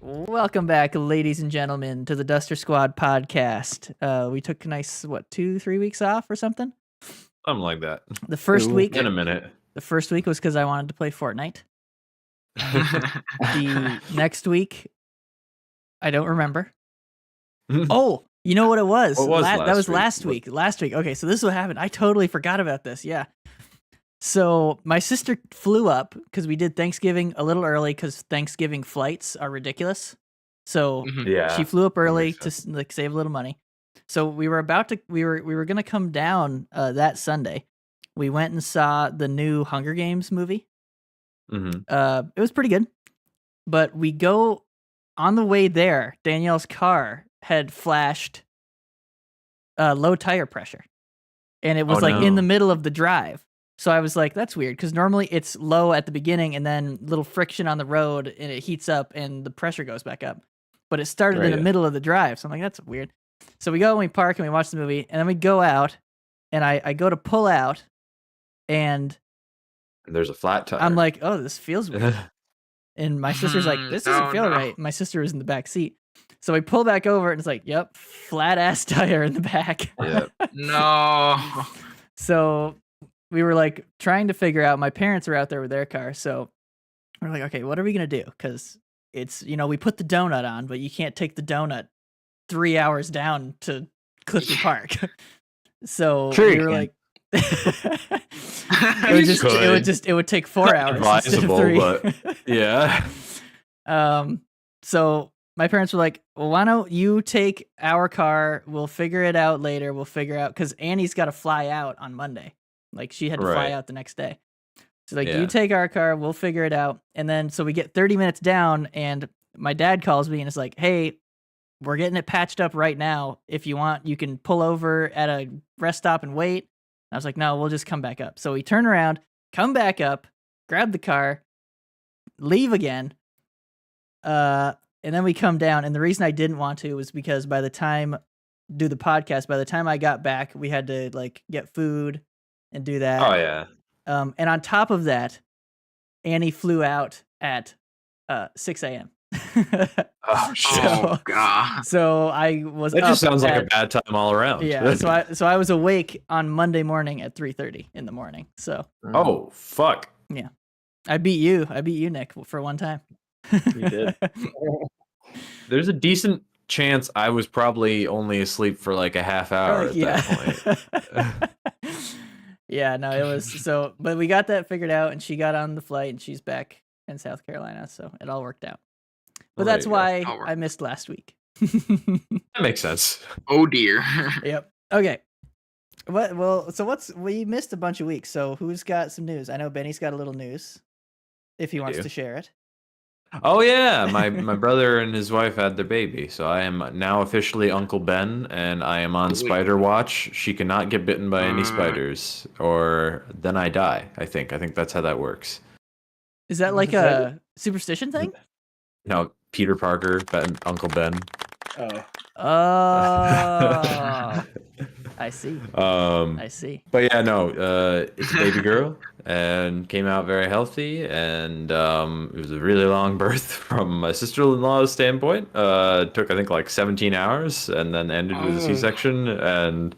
Welcome back, ladies and gentlemen, to the Duster Squad podcast. We took a nice, 2-3 weeks off or something? Something like that. The first week In a minute. The first week was because I wanted to play Fortnite. The next week, I don't remember. Oh, you know what it was? What was that was last last week. Last week. Okay, so this is what happened. I totally forgot about this. Yeah. So my sister flew up because we did Thanksgiving a little early because Thanksgiving flights are ridiculous. So Yeah. she flew up early makes to sense. save a little money. So we were gonna come down that Sunday. We went and saw the new Hunger Games movie. Mm-hmm. It was pretty good, but we go on the way there. Danielle's car had flashed low tire pressure, and it was in the middle of the drive. So I was like, that's weird, because normally it's low at the beginning and then little friction on the road and it heats up and the pressure goes back up. But it started in the middle of the drive. So I'm like, that's weird. So we go and we park and we watch the movie, and then we go out, and I go to pull out, and there's a flat tire. I'm like, oh, this feels weird. And my sister's like, this doesn't feel right. My sister was in the back seat. So we pull back over and it's like, yep, flat ass tire in the back. Yep. No. So we were like trying to figure out, my parents are out there with their car. So we're like, okay, what are we going to do? Because it's, we put the donut on, but you can't take the donut 3 hours down to Clifton Park. So we were like, it would take 4 hours instead of 3. But yeah. So my parents were like, well, why don't you take our car? We'll figure it out later. We'll figure out, because Annie's got to fly out on Monday. Like, she had to fly out the next day. So you take our car, we'll figure it out. And then, so we get 30 minutes down, and my dad calls me and is like, hey, we're getting it patched up right now. If you want, you can pull over at a rest stop and wait. I was like, no, we'll just come back up. So we turn around, come back up, grab the car, leave again. And then we come down. And the reason I didn't want to was because by the time I got back, we had to get food and do that. Oh yeah. And on top of that, Annie flew out at 6 a.m. Oh shit! Oh god! So I was. That just sounds like a bad time all around. Yeah. So I was awake on Monday morning at 3:30 in the morning. So. Oh fuck! Yeah, I beat you, Nick, for one time. You did. There's a decent chance I was probably only asleep for like a half hour at that point. Yeah, no, it was so, but we got that figured out, and she got on the flight, and she's back in South Carolina, so it all worked out. But that's why I missed last week. That makes sense. Oh dear. Yep. Okay. We missed a bunch of weeks, so who's got some news? I know Benny's got a little news, if he wants to share it. Oh yeah, my brother and his wife had their baby, so I am now officially Uncle Ben, and I am on spider watch. She cannot get bitten by any spiders, or then I die. I think that's how that works. Is that like a superstition thing? No, Peter Parker, Uncle Ben. Oh. I see. I see. But yeah, no, it's a baby girl and came out very healthy, and it was a really long birth from my sister-in-law's standpoint. Took I think like 17 hours, and then ended with a C-section. And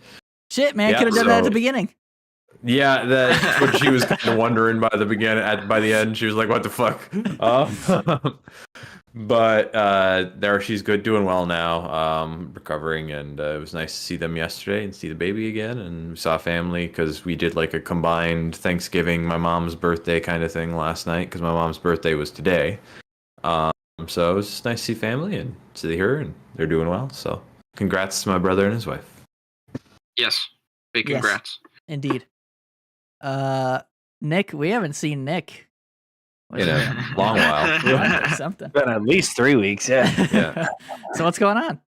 shit, man, could have done that at the beginning. Yeah, that's what she was kind of wondering by the beginning. By the end, she was like, "What the fuck?" But there, she's good, doing well now, recovering, and it was nice to see them yesterday and see the baby again, and we saw family because we did like a combined Thanksgiving, my mom's birthday kind of thing last night because my mom's birthday was today. So it was just nice to see family and see her, and they're doing well. So congrats to my brother and his wife. Yes, big congrats. Yes, indeed. Nick, we haven't seen Nick in a long while. Something. Been at least 3 weeks, yeah. So what's going on?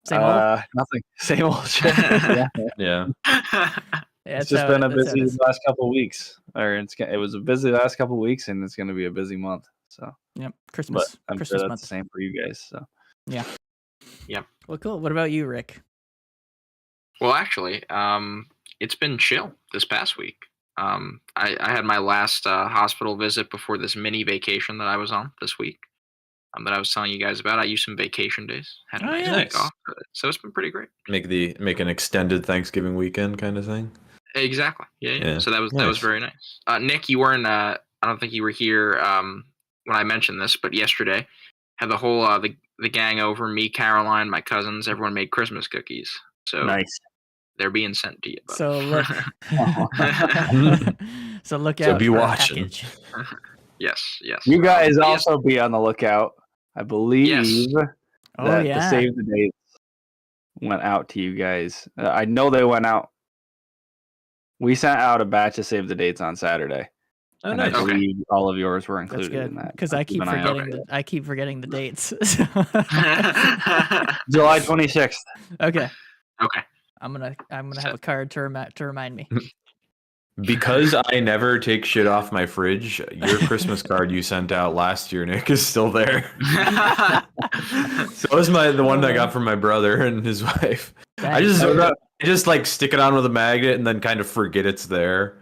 Same old? Nothing. Same old shit. Yeah. It's just been a busy last couple of weeks. It was a busy last couple of weeks, and it's going to be a busy month. So. Yep. Christmas. But I'm Christmas sure that's month. the same for you guys. So. Yeah. Yep. Well, cool. What about you, Rick? Well, actually, it's been chill this past week. I had my last hospital visit before this mini vacation that I was on this week. that I was telling you guys about. I used some vacation days. Had a nice nice. week off. So it's been pretty great. Make an extended Thanksgiving weekend kind of thing. Exactly. Yeah. So that was Nice. very nice. Nick, you weren't. I don't think you were here when I mentioned this, but yesterday had the whole the gang over. Me, Caroline, my cousins, everyone made Christmas cookies. So Nice. they're being sent to you. Buddy. So look. So look out. So be for a watching. package. Yes. You guys also be on the lookout. I believe Oh, that yeah. the save the dates went out to you guys. I know they went out. We sent out a batch of save the dates on Saturday. Oh, and nice. I believe all of yours were That's included in good that. because So I keep keep an eye out. forgetting. I keep forgetting the dates. July 26th. Okay. Okay. I'm gonna have a card to remind me. Because I never take shit off my fridge, your Christmas card you sent out last year, Nick, is still there. So was the one I got from my brother and his wife. I just like stick it on with a magnet and then kind of forget it's there.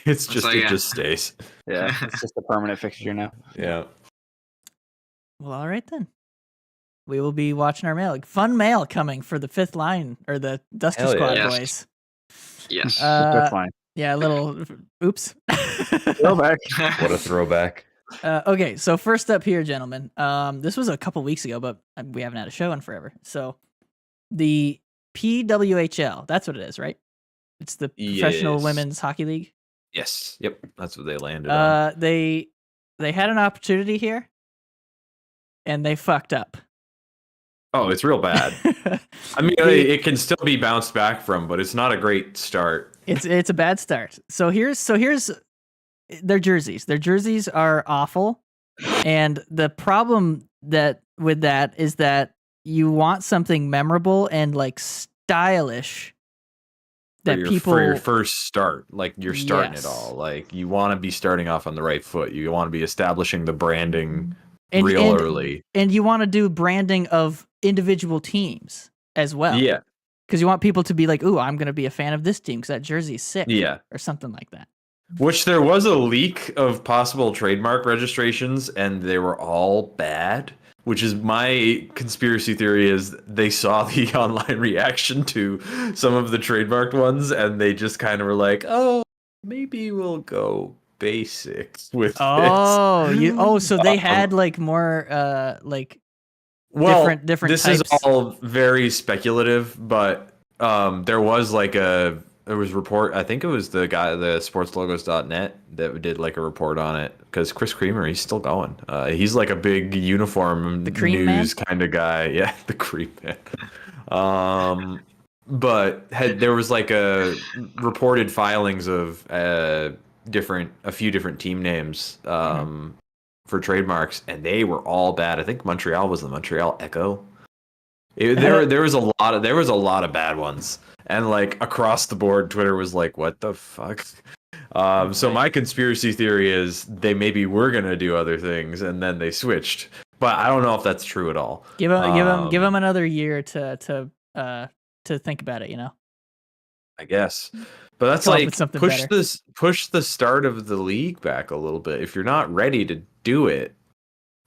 It's just it just stays. Yeah, it's just a permanent fixture now. Yeah. Well, all right then. We will be watching our mail. Like, fun mail coming for the fifth line or the Duster Hell Squad yeah. boys. Yes. That's fine. Yeah, a little oops. Throwback. What a throwback. Okay, so first up here, gentlemen. This was a couple weeks ago, but we haven't had a show in forever. So the PWHL, that's what it is, right? It's the Professional Yes. Women's Hockey League. Yes. Yep. That's what they landed on. They had an opportunity here, and they fucked up. Oh, it's real bad. I mean, it can still be bounced back from, but it's not a great start. It's a bad start. So here's their jerseys. Their jerseys are awful, and the problem with that is that you want something memorable and like stylish that for your first start, like you're starting Yes. it all. Like you want to be starting off on the right foot. You want to be establishing the branding real early, and you want to do branding of individual teams as well. Yeah, because you want people to be like, "Ooh, I'm going to be a fan of this team because that jersey's sick." Yeah, or something like that. Which there was a leak of possible trademark registrations, and they were all bad. Which is my conspiracy theory is they saw the online reaction to some of the trademarked ones, and they just kind of were like, "Oh, maybe we'll go basic with this." So they had like more different this types. Is all very speculative, but there was like there was report. I think it was the guy, the sportslogos.net, that did like a report on it because Chris Creamer, he's still going. He's like a big uniform news kind of guy. Yeah, the Cream Man. But there was like a reported filings of a few different team names for trademarks, and they were all bad. I think Montreal was the Montreal Echo. There was a lot of bad ones. And like across the board, Twitter was like, "What the fuck?" So my conspiracy theory is they maybe were gonna do other things, and then they switched. But I don't know if that's true at all. Give them another year to think about it. You know. I guess, but that's like push the start of the league back a little bit. If you're not ready to do it,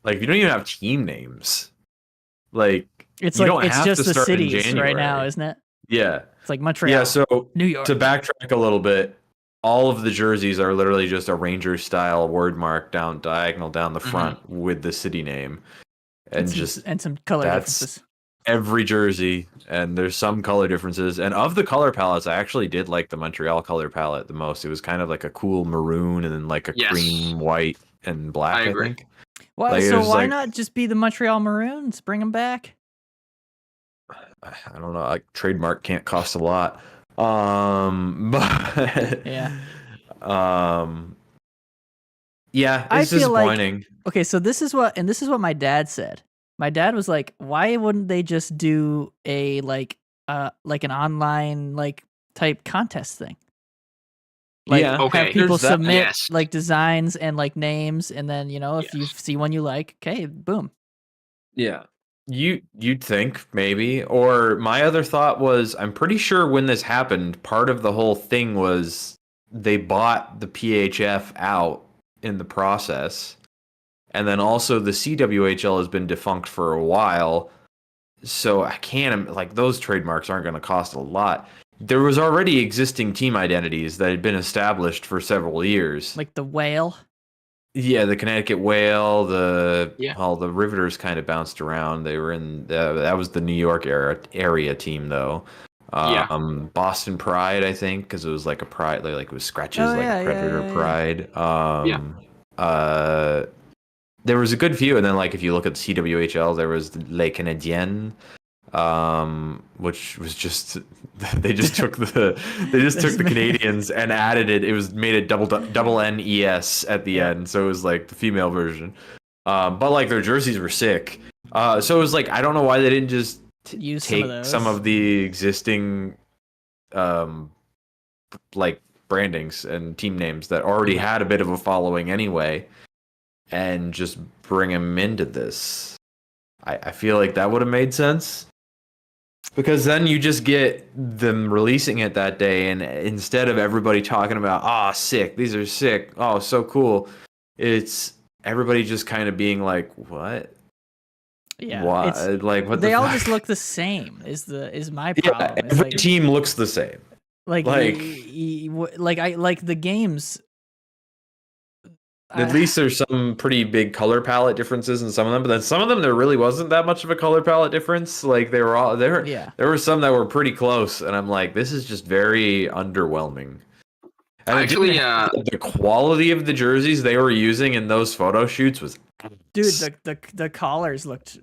like you don't even have team names. Like it's have just to the start cities right now, isn't it? Yeah. It's like Montreal. Yeah, so New York. To backtrack a little bit, all of the jerseys are literally just a Ranger style word mark diagonal down the front with the city name. And some color differences. Every jersey, and there's some color differences. And of the color palettes, I actually did like the Montreal color palette the most. It was kind of like a cool maroon and then like a cream, white, and black, I think. Well, so why not just be the Montreal Maroons? Bring them back. I don't know. Like trademark can't cost a lot. But yeah. Yeah, it's disappointing. Okay, so this is what my dad said. My dad was like, "Why wouldn't they just do a an online type contest thing? Have people submit designs and names, and then if you see one you like, okay, boom." Yeah. You'd think maybe, or my other thought was, I'm pretty sure when this happened, part of the whole thing was they bought the PHF out in the process, And then also the CWHL has been defunct for a while. So I can't, like, those trademarks aren't going to cost a lot. There was already existing team identities that had been established for several years. Like the Whale. Yeah, the Connecticut Whale, the Riveters kind of bounced around. They were in that was the New York area team though. Boston Pride, I think, because it was like a pride, like it was scratches, a Predator Pride. There was a good few, and then like if you look at the CWHL, there was Les Canadiens, which was just they just took the Canadians and added it. It was made a double NES at the end, so it was like the female version. But like their jerseys were sick. So it was like I don't know why they didn't just take some of the existing like brandings and team names that already had a bit of a following anyway, and just bring them into this. I feel like that would have made sense. Because then you just get them releasing it that day, and instead of everybody talking about, sick, these are sick, oh, so cool, it's everybody just kind of being like, what? Yeah. What? Like, what? They all just look the same. Is my problem? Yeah, every team looks the same. Like the games. At least there's some pretty big color palette differences in some of them, but then some of them there really wasn't that much of a color palette difference. Like they were all there. Yeah. There were some that were pretty close, and I'm like, this is just very underwhelming. And actually, the quality of the jerseys they were using in those photo shoots was. Dude, the collars looked.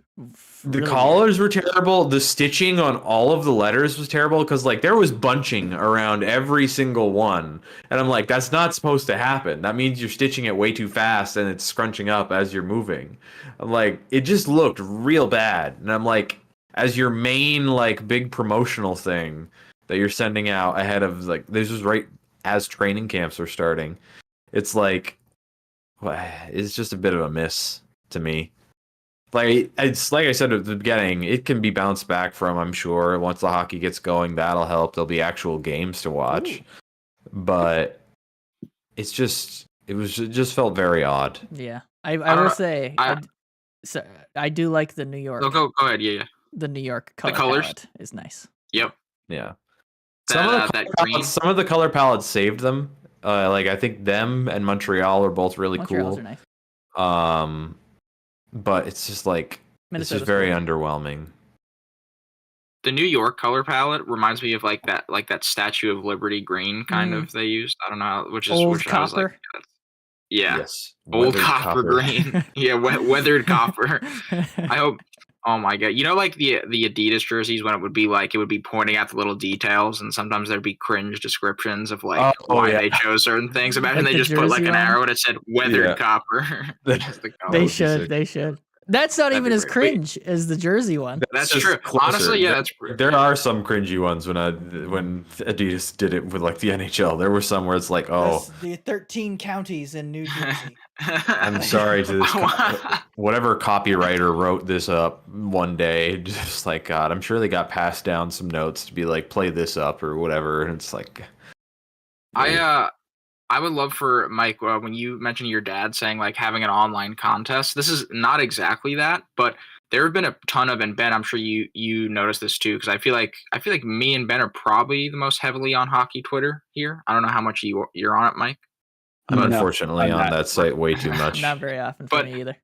The collars were terrible. The stitching on all of the letters was terrible because like there was bunching around every single one, and I'm like, that's not supposed to happen. That means you're stitching it way too fast and it's scrunching up as you're moving. I'm like, it just looked real bad, and I'm like, as your main like big promotional thing that you're sending out ahead of like this was right as training camps are starting. It's like, it's just a bit of a miss to me. Like it's like I said at the beginning, it can be bounced back from. I'm sure once the hockey gets going, that'll help. There'll be actual games to watch, but it just felt very odd. Yeah, I will say, I do like the New York. Oh, go ahead, yeah. The New York color palette is nice. Yep. Yeah. Some of the color palettes saved them. Like I think them and Montreal are both really cool. Are nice. But it's just like it's just very underwhelming. The New York color palette reminds me of like that Statue of Liberty green kind of they used. I don't know which copper. I was like, yeah, yes, old copper green. Yeah, weathered copper. I hope. Oh my god! You know, like the Adidas jerseys when it would be pointing out the little details, and sometimes there'd be cringe descriptions of like why they chose certain things. Imagine like they just put like an arrow and it said weathered copper. They should. That's not even as cringe as the jersey one. That's true. Closer. Honestly, yeah, there are some cringy ones when Adidas did it with like the NHL. There were some where it's like, that's the 13 counties in New Jersey. I'm sorry to this whatever copywriter wrote this up one day, just like God, I'm sure they got passed down some notes to be like play this up or whatever, and it's like I would love for Mike when you mentioned your dad saying like having an online contest. This is not exactly that, but there have been a ton of, and Ben, I'm sure you noticed this too, because I feel like me and Ben are probably the most heavily on hockey Twitter here. I don't know how much you're on it, Mike. I'm unfortunately on that site way too much. Not very often for me either.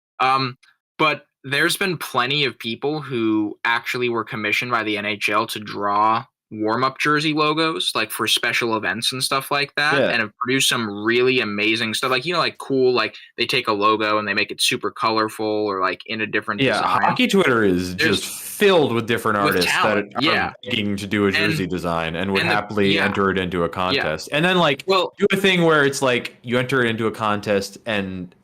But there's been plenty of people who actually were commissioned by the NHL to draw warm-up jersey logos like for special events and stuff like that, and have produced some really amazing stuff, like like cool, like they take a logo and they make it super colorful or like in a different design. Hockey Twitter is just filled with different artists that are looking to do a jersey design and would happily enter it into a contest, and then like do a thing where it's like you enter it into a contest and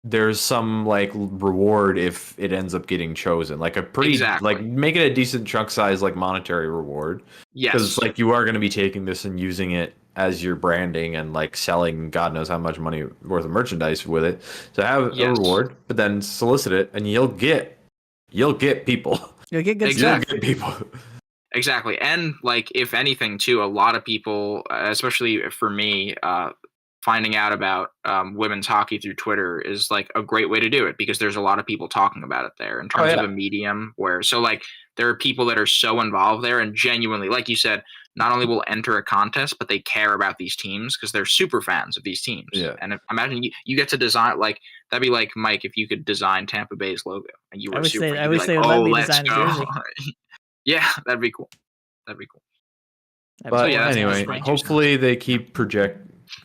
there's some like reward if it ends up getting chosen, like a pretty like make it a decent chunk size like monetary reward. Yes, because like you are going to be taking this and using it as your branding and like selling God knows how much money worth of merchandise with it. So have a reward, but then solicit it, and you'll get people. You'll get good stuff. You'll get people. Exactly, and like if anything too, a lot of people, especially for me, finding out about women's hockey through Twitter is like a great way to do it, because there's a lot of people talking about it there in terms of a medium where, so like there are people that are so involved there and genuinely, like you said, not only will enter a contest, but they care about these teams because they're super fans of these teams. Yeah. And imagine you get to design, like, that'd be like, Mike, if you could design Tampa Bay's logo and you were super fan, I wish they would let me design the jersey. Yeah, that'd be cool. But anyway, hopefully they keep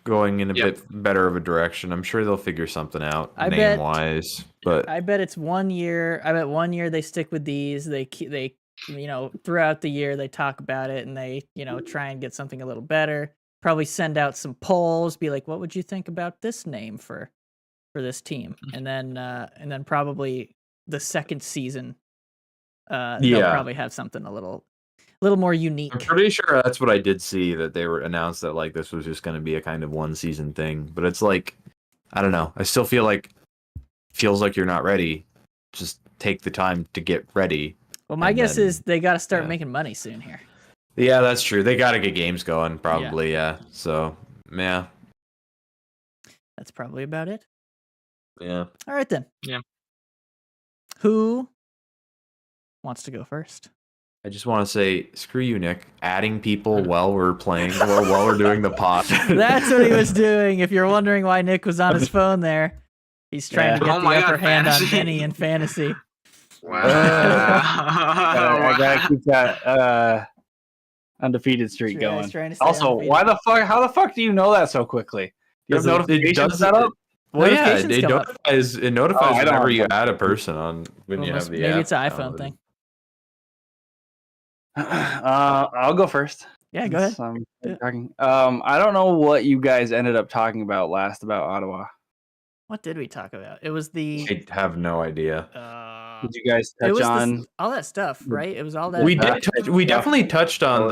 going in a bit better of a direction. I'm sure they'll figure something out name-wise. But I bet it's 1 year. I bet 1 year they stick with these. They throughout the year they talk about it and they try and get something a little better. Probably send out some polls. Be like, what would you think about this name for this team? And then probably the second season, they'll probably have something a little more unique. I'm pretty sure that's what I did see, that they were announced that like this was just going to be a kind of 1 season thing. But it's like, I don't know. I still feels like you're not ready. Just take the time to get ready. Well, my guess is they got to start making money soon here. Yeah, that's true. They got to get games going, probably. Yeah. So, yeah. That's probably about it. Yeah. All right then. Yeah. Who wants to go first? I just want to say, screw you, Nick. Adding people while we're playing, while we're doing the pod. That's what he was doing. If you're wondering why Nick was on his phone there, he's trying to get the upper hand on Vinny in fantasy. Wow. I gotta keep that undefeated streak going. Also, undefeated. how the fuck do you know that so quickly? You have notifications set up? Well, yeah, it notifies whenever you add a person on when you have the app. Maybe it's an iPhone thing. I'll go first. Yeah, go ahead. Talking. I don't know what you guys ended up talking about last about Ottawa. What did we talk about? It was the. I have no idea. Did you guys touch on all that stuff? Right? It was all that. We did. We definitely touched on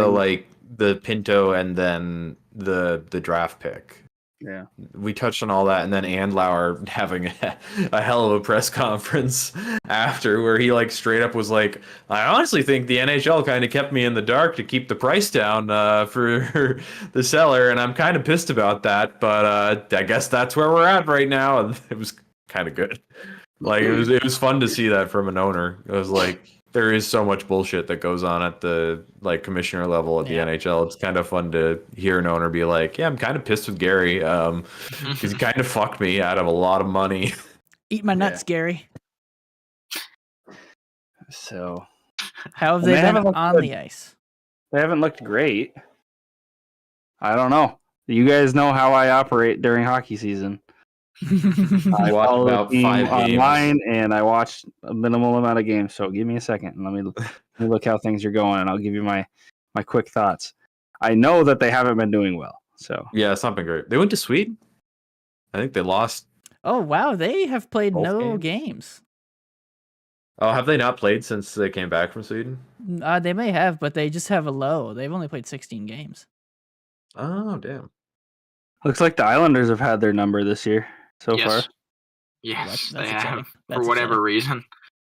the Pinto and then the draft pick. Yeah, we touched on all that, and then Andlauer having a hell of a press conference after, where he like straight up was like, "I honestly think the NHL kind of kept me in the dark to keep the price down for the seller, and I'm kind of pissed about that. But I guess that's where we're at right now." And it was kind of good. Like it was fun to see that from an owner. It was like, there is so much bullshit that goes on at the commissioner level at the NHL. It's kind of fun to hear an owner be like, "Yeah, I'm kind of pissed with Gary because he kind of fucked me out of a lot of money." Eat my nuts, Gary. So, how have they been on the ice? They haven't looked great. I don't know. You guys know how I operate during hockey season. I watch about 5 games online, and I watch a minimal amount of games. So give me a second, and let me look how things are going, and I'll give you my quick thoughts. I know that they haven't been doing well. So yeah, it's not been great. They went to Sweden. I think they lost. Oh wow, they have played no games. Oh, have they not played since they came back from Sweden? They may have, but they just have a low. They've only played 16 games. Oh damn! Looks like the Islanders have had their number this year. So far, yes, they have for whatever reason.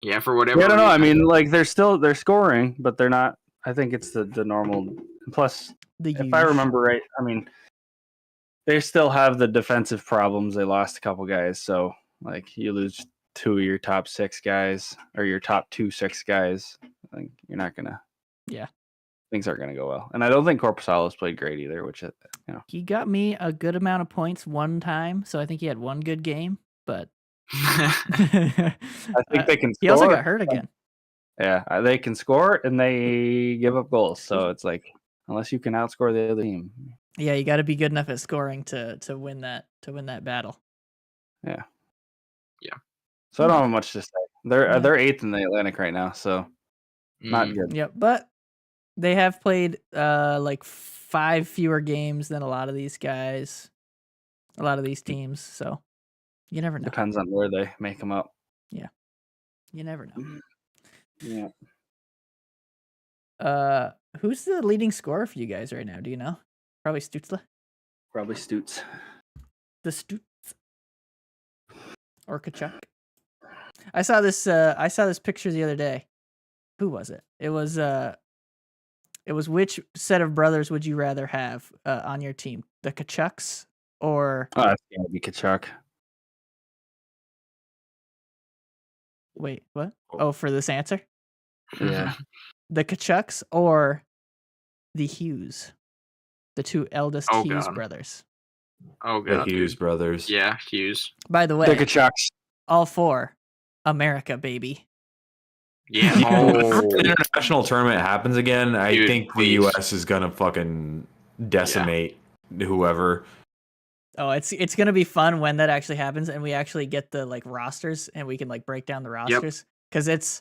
Yeah, for whatever. Yeah, I don't know. Reason. I mean, like they're scoring, but they're not. I think it's the normal. Plus, if I remember right, I mean, they still have the defensive problems. They lost a couple guys, so like you lose 2 of your top 6 guys or your top 6 guys. I think you're not gonna. Yeah. Things aren't gonna go well, and I don't think Korpisalo's played great either. Which he got me a good amount of points one time, so I think he had one good game. But I think they can score. He also got hurt again. Yeah, they can score and they give up goals. So it's like, unless you can outscore the other team. Yeah, you got to be good enough at scoring to win that battle. Yeah. Yeah. So I don't have much to say. They're 8th in the Atlantic right now, so not good. Yeah, but they have played 5 fewer games than a lot of these guys, a lot of these teams. So you never know. Depends on where they make them up. Yeah, you never know. Yeah. Who's the leading scorer for you guys right now? Do you know? Probably Stutzla. Probably Stutz. The Stutz or Kachuk. I saw this picture the other day. Who was it? It was which set of brothers would you rather have on your team? The Kachucks or that's gotta be Kachuk. Wait, what? Oh, for this answer? Yeah. The Kachucks or the Hughes? The two eldest Hughes brothers. Oh, God. The Hughes brothers. Yeah, Hughes. By the way, The Kachucks. All four. America, baby. Yeah. The international tournament happens again, I think the U.S. is going to fucking decimate whoever. Oh, it's gonna be fun when that actually happens, and we actually get the like rosters, and we can like break down the rosters, because it's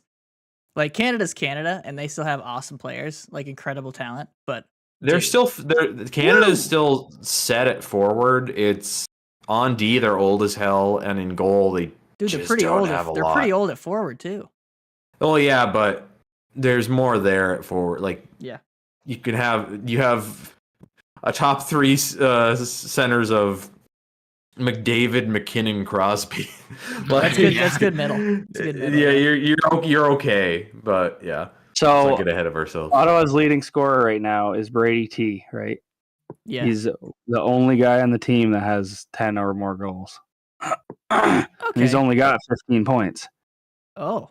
like Canada's Canada, and they still have awesome players, like incredible talent, but Canada's still set at forward. It's on D, they're old as hell, and in goal they're pretty old. They're pretty old at forward too. Oh yeah, but there's more there at forward. Like you have a top three centers of McDavid, McKinnon, Crosby. Like, that's good middle. Good middle. Yeah, you're okay, but yeah. So let's not get ahead of ourselves. Ottawa's leading scorer right now is Brady T, right? Yeah. He's the only guy on the team that has 10 or more goals. Okay. He's only got 15 points. Oh.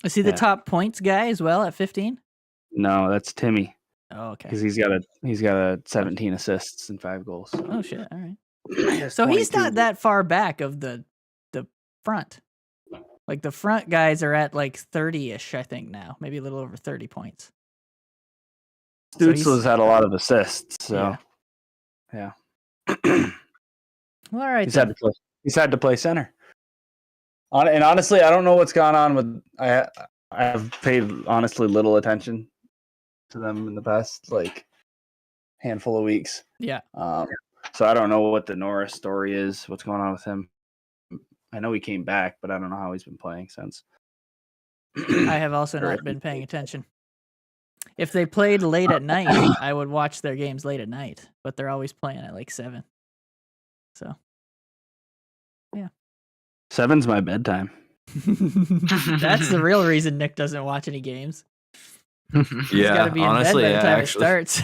Is he the top points guy as well at 15? No, that's Timmy. Oh, okay. Because he's got 17 assists and 5 goals. Oh shit! All right. So he's not that far back of the front. Like the front guys are at like 30-ish, I think now, maybe a little over 30 points. Stützle's had a lot of assists, so yeah. Well, all right. He's had to play center. And honestly, I don't know what's gone on with. I have paid honestly little attention to them in the past like handful of weeks. Yeah. So I don't know what the Norris story is. What's going on with him? I know he came back, but I don't know how he's been playing since. I have also not been paying attention. If they played late at night, I would watch their games late at night, but they're always playing at like 7. So, yeah. 7's my bedtime. That's the real reason Nick doesn't watch any games. He's got to be in honestly, bed by the time it starts.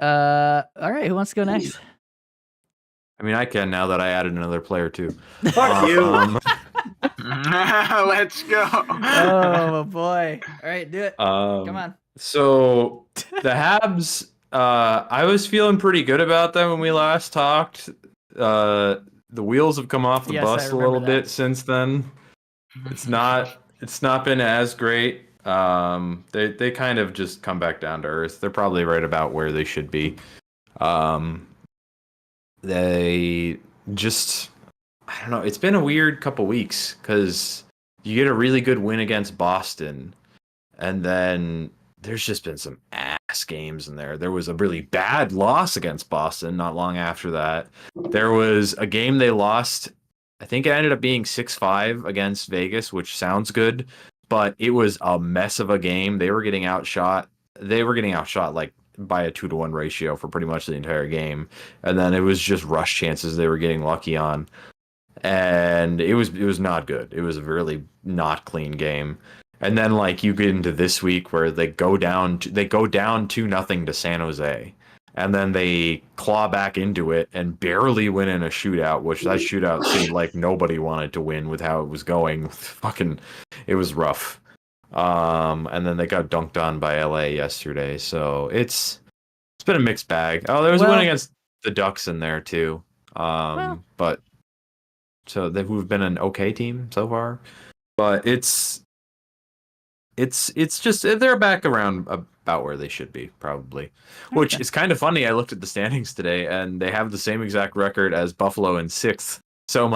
All right, who wants to go next? I mean, I can now that I added another player too. Fuck you. Let's go. Oh boy! All right, do it. Come on. So the Habs, I was feeling pretty good about them when we last talked. The wheels have come off the bus a little bit since then. It's not been as great. They kind of just come back down to earth. They're probably right about where they should be. They just, I don't know. It's been a weird couple weeks because you get a really good win against Boston, and then there's just been some ass games in there. There was a really bad loss against Boston not long after that. There was a game they lost. I think it ended up being 6-5 against Vegas, which sounds good, but it was a mess of a game. They were getting outshot. Like by a 2-to-1 ratio for pretty much the entire game. And then it was just rush chances they were getting lucky on. And it was not good. It was a really not clean game. And then like you get into this week where they go down 2-0 to San Jose. And then they claw back into it and barely win in a shootout, which that shootout seemed like nobody wanted to win with how it was going. It was rough. And then they got dunked on by LA yesterday. So it's been a mixed bag. Oh, there was a win against the Ducks in there too. But so they've been an okay team so far. But it's just they're back around about where they should be probably. Okay. Which is kind of funny. I looked at the standings today and they have the same exact record as Buffalo in 6th. So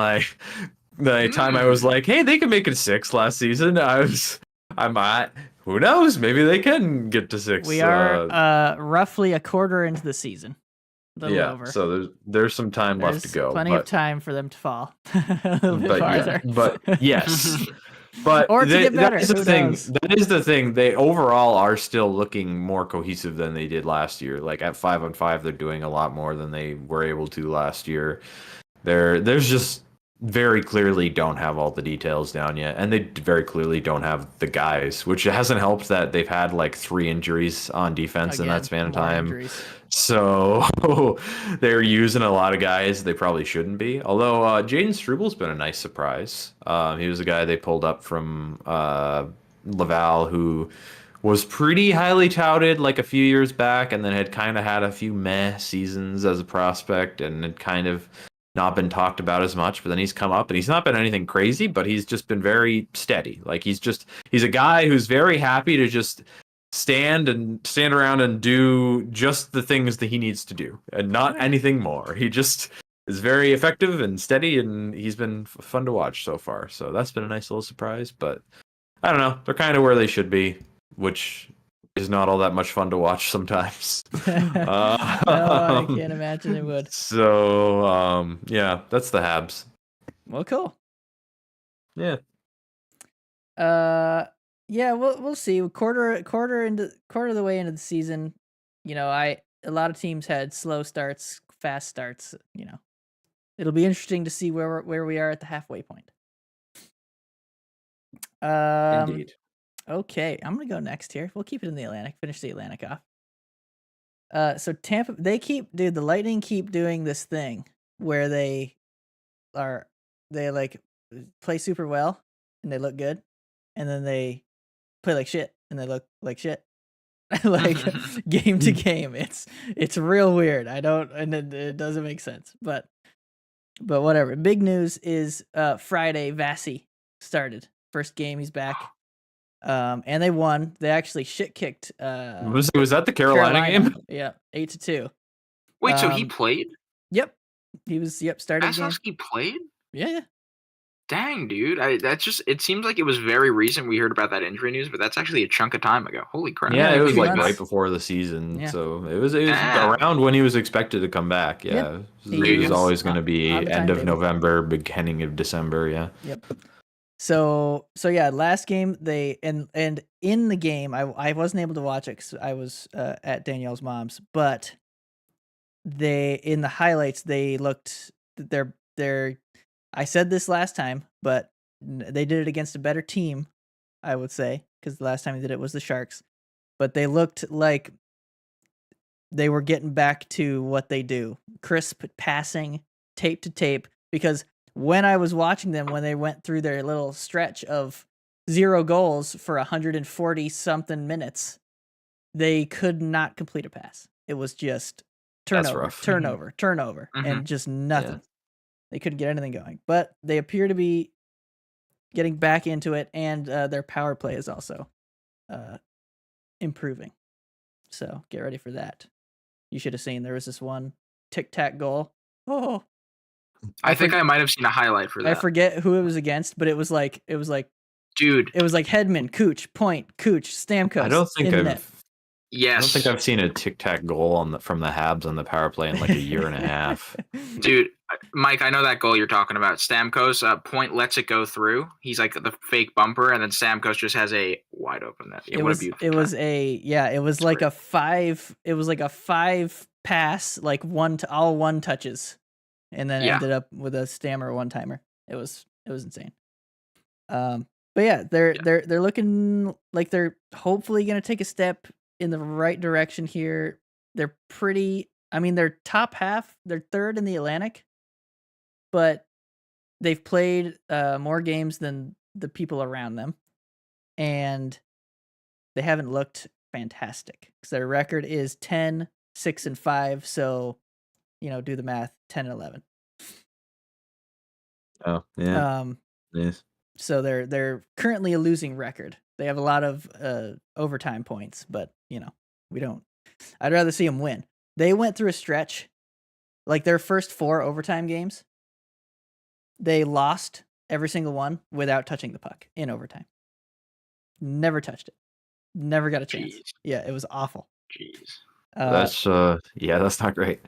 the time I was like, hey, they can make it 6 last season. I'm at, who knows? Maybe they can get to 6. We are roughly a quarter into the season. Over. So there's some time left to go. Plenty of time for them to fall a little bit farther. But yes. But or to get better. That is the thing. They overall are still looking more cohesive than they did last year. Like at 5-on-5, they're doing a lot more than they were able to last year. There's just very clearly don't have all the details down yet, and they very clearly don't have the guys, which hasn't helped that they've had like 3 injuries on defense in that span of time. Injuries. So they're using a lot of guys they probably shouldn't be. Although Jaden Struebel's been a nice surprise. He was a guy they pulled up from Laval who was pretty highly touted like a few years back, and then had kind of had a few meh seasons as a prospect, and had kind of not been talked about as much. But then he's come up, and he's not been anything crazy, but he's just been very steady. Like he's a guy who's very happy to just stand around and do just the things that he needs to do, and not anything more. He just is very effective and steady, and he's been fun to watch so far. So that's been a nice little surprise. But I don't know, they're kind of where they should be, which is not all that much fun to watch sometimes. No, I can't imagine it would. So, yeah, that's the Habs. Well, cool. Yeah. Yeah, we'll see. Quarter of the way into the season, a lot of teams had slow starts, fast starts. It'll be interesting to see where we are at the halfway point. Indeed. Okay, I'm gonna go next here. We'll keep it in the Atlantic. Finish the Atlantic off. So Tampa, the Lightning keep doing this thing where they like play super well and they look good, and then they play like shit and they look like shit. Like game to game, it's real weird. It doesn't make sense, but whatever. Big news is Friday Vasy started first game. He's back. And they won. They actually shit kicked. Was that the Carolina game? Yeah, 8-2. Wait, so he played? Yep, he was. Yep, started. Vasilevsky played? Yeah. Dang, dude. It seems like it was very recent we heard about that injury news, but that's actually a chunk of time ago. Holy crap. Yeah, it was like right before the season. Yeah. So it was around when he was expected to come back. Yeah. Yep. It was always going to be end of November, beginning of December. Yeah. Yep. So yeah, last game and in the game I wasn't able to watch it because I was at Danielle's mom's, but in the highlights they looked they're I said this last time, but they did it against a better team, I would say, because the last time they did it was the Sharks, but they looked like they were getting back to what they do: crisp passing, tape to tape, because when I was watching them, when they went through their little stretch of 0 goals for 140 something minutes, they could not complete a pass. It was just turnover, and just nothing. Yeah. They couldn't get anything going, but they appear to be getting back into it, and their power play is also improving. So get ready for that. You should have seen there was this one tic-tac goal. Oh, I think I might have seen a highlight for that. I forget who it was against, but it was like dude. It was like Hedman, Cooch, Point, Cooch, Stamkos. I don't think I've seen a tic-tac goal from the Habs on the power play in like a year and a half. Dude, Mike, I know that goal you're talking about. Stamkos, Point lets it go through. He's like the fake bumper, and then Stamkos just has a wide open net. It was like a 5 pass, like all one touches, and then ended up with a Stammer one-timer. It was insane. But yeah, they're looking like they're hopefully going to take a step in the right direction here. They're they're top half, they're third in the Atlantic, but they've played more games than the people around them, and they haven't looked fantastic because their record is 10-6-5. So, do the math, 10-11. Oh yeah. Yes. So they're currently a losing record. They have a lot of overtime points, but we don't. I'd rather see them win. They went through a stretch, like their first 4 overtime games, they lost every single one without touching the puck in overtime. Never touched it. Never got a chance. Jeez. Yeah, it was awful. Jeez. That's not great.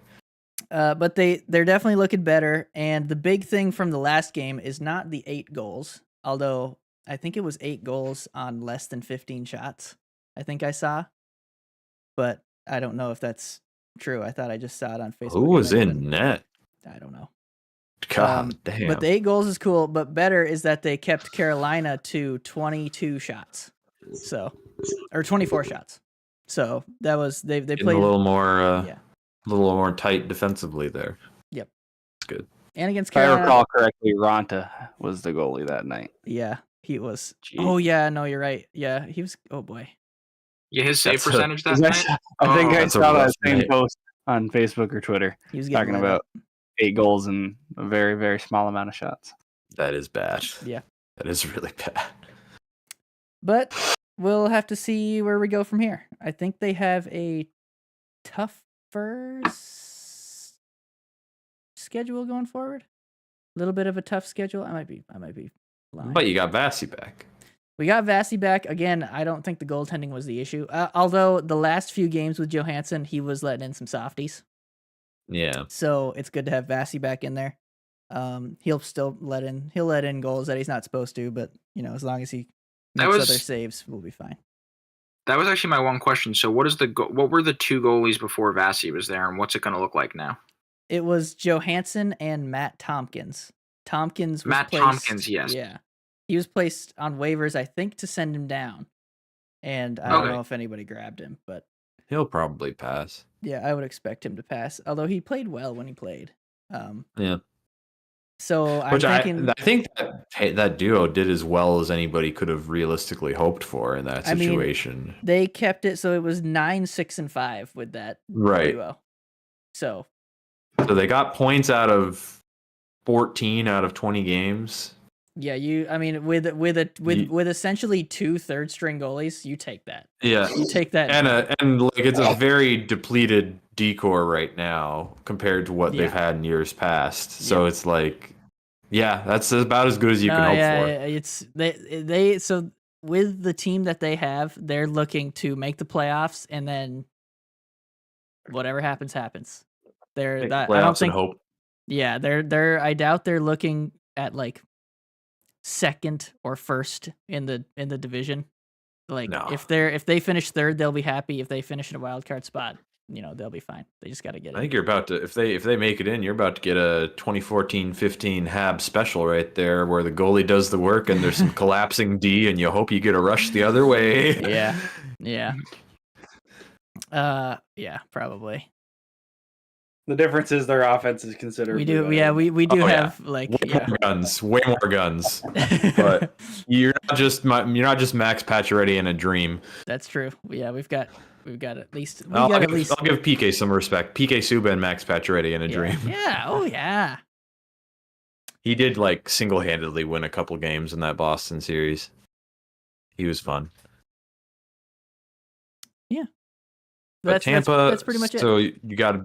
But they're definitely looking better. And the big thing from the last game is not the 8 goals, although I think it was 8 goals on less than 15 shots. I think I saw, but I don't know if that's true. I thought I just saw it on Facebook. Who was in net? I don't know. God damn. But the 8 goals is cool. But better is that they kept Carolina to 22 shots, or 24 shots. So that was they played a little more tight defensively there. Yep, it's good. And against Carolina, if I recall correctly, Ronta was the goalie that night. Yeah, he was. Jeez. Oh yeah, no, you're right. Yeah, he was. Oh boy. Yeah, his save percentage that night. I think I saw that same post on Facebook or Twitter. He was talking about 8 goals and a very, very small amount of shots. That is bad. Yeah, that is really bad. But we'll have to see where we go from here. I think they have a tougher schedule going forward. A little bit of a tough schedule. I might be lying. But you got Vasy back. We got Vasy back. Again, I don't think the goaltending was the issue. Although the last few games with Johansson, he was letting in some softies. Yeah. So it's good to have Vasy back in there. He'll still let in goals that he's not supposed to, but as long as he makes other saves, we'll be fine. That was actually my one question. So what were the 2 goalies before Vasy was there, and what's it going to look like now? It was Johansson and Matt Tompkins. Tompkins, yes. Yeah. He was placed on waivers, I think, to send him down. And I don't know if anybody grabbed him, but he'll probably pass. Yeah, I would expect him to pass. Although he played well when he played. Yeah. So I think that duo did as well as anybody could have realistically hoped for in that situation. They kept it so it was 9, 6, and 5 with that duo. So they got points out of 14 out of 20 games. Yeah, with essentially 2 third-string goalies, you take that. Yeah, you take that. And it's a very depleted decor right now compared to what they've had in years past. So it's that's about as good as you can hope for. It's they so with the team that they have, they're looking to make the playoffs, and then whatever happens. I don't think. Hope. Yeah, they're. I doubt they're looking at second or first in the division. If they finish third, they'll be happy. If they finish in a wild card spot, they'll be fine. They just got to get it. I think you're about to if they make it in, you're about to get a 2014-15 Habs special right there where the goalie does the work and there's some collapsing D and you hope you get a rush the other way. Yeah. Yeah, probably. The difference is their offense is considered. We do, we do have way more guns. But you're not just Max Pacioretty in a dream. That's true. Yeah, we've got at least. I'll give PK some respect. PK Subban and Max Pacioretty in a dream. Yeah. Oh yeah. He did single-handedly win a couple games in that Boston series. He was fun. Yeah. But Tampa. That's pretty much it. So you got.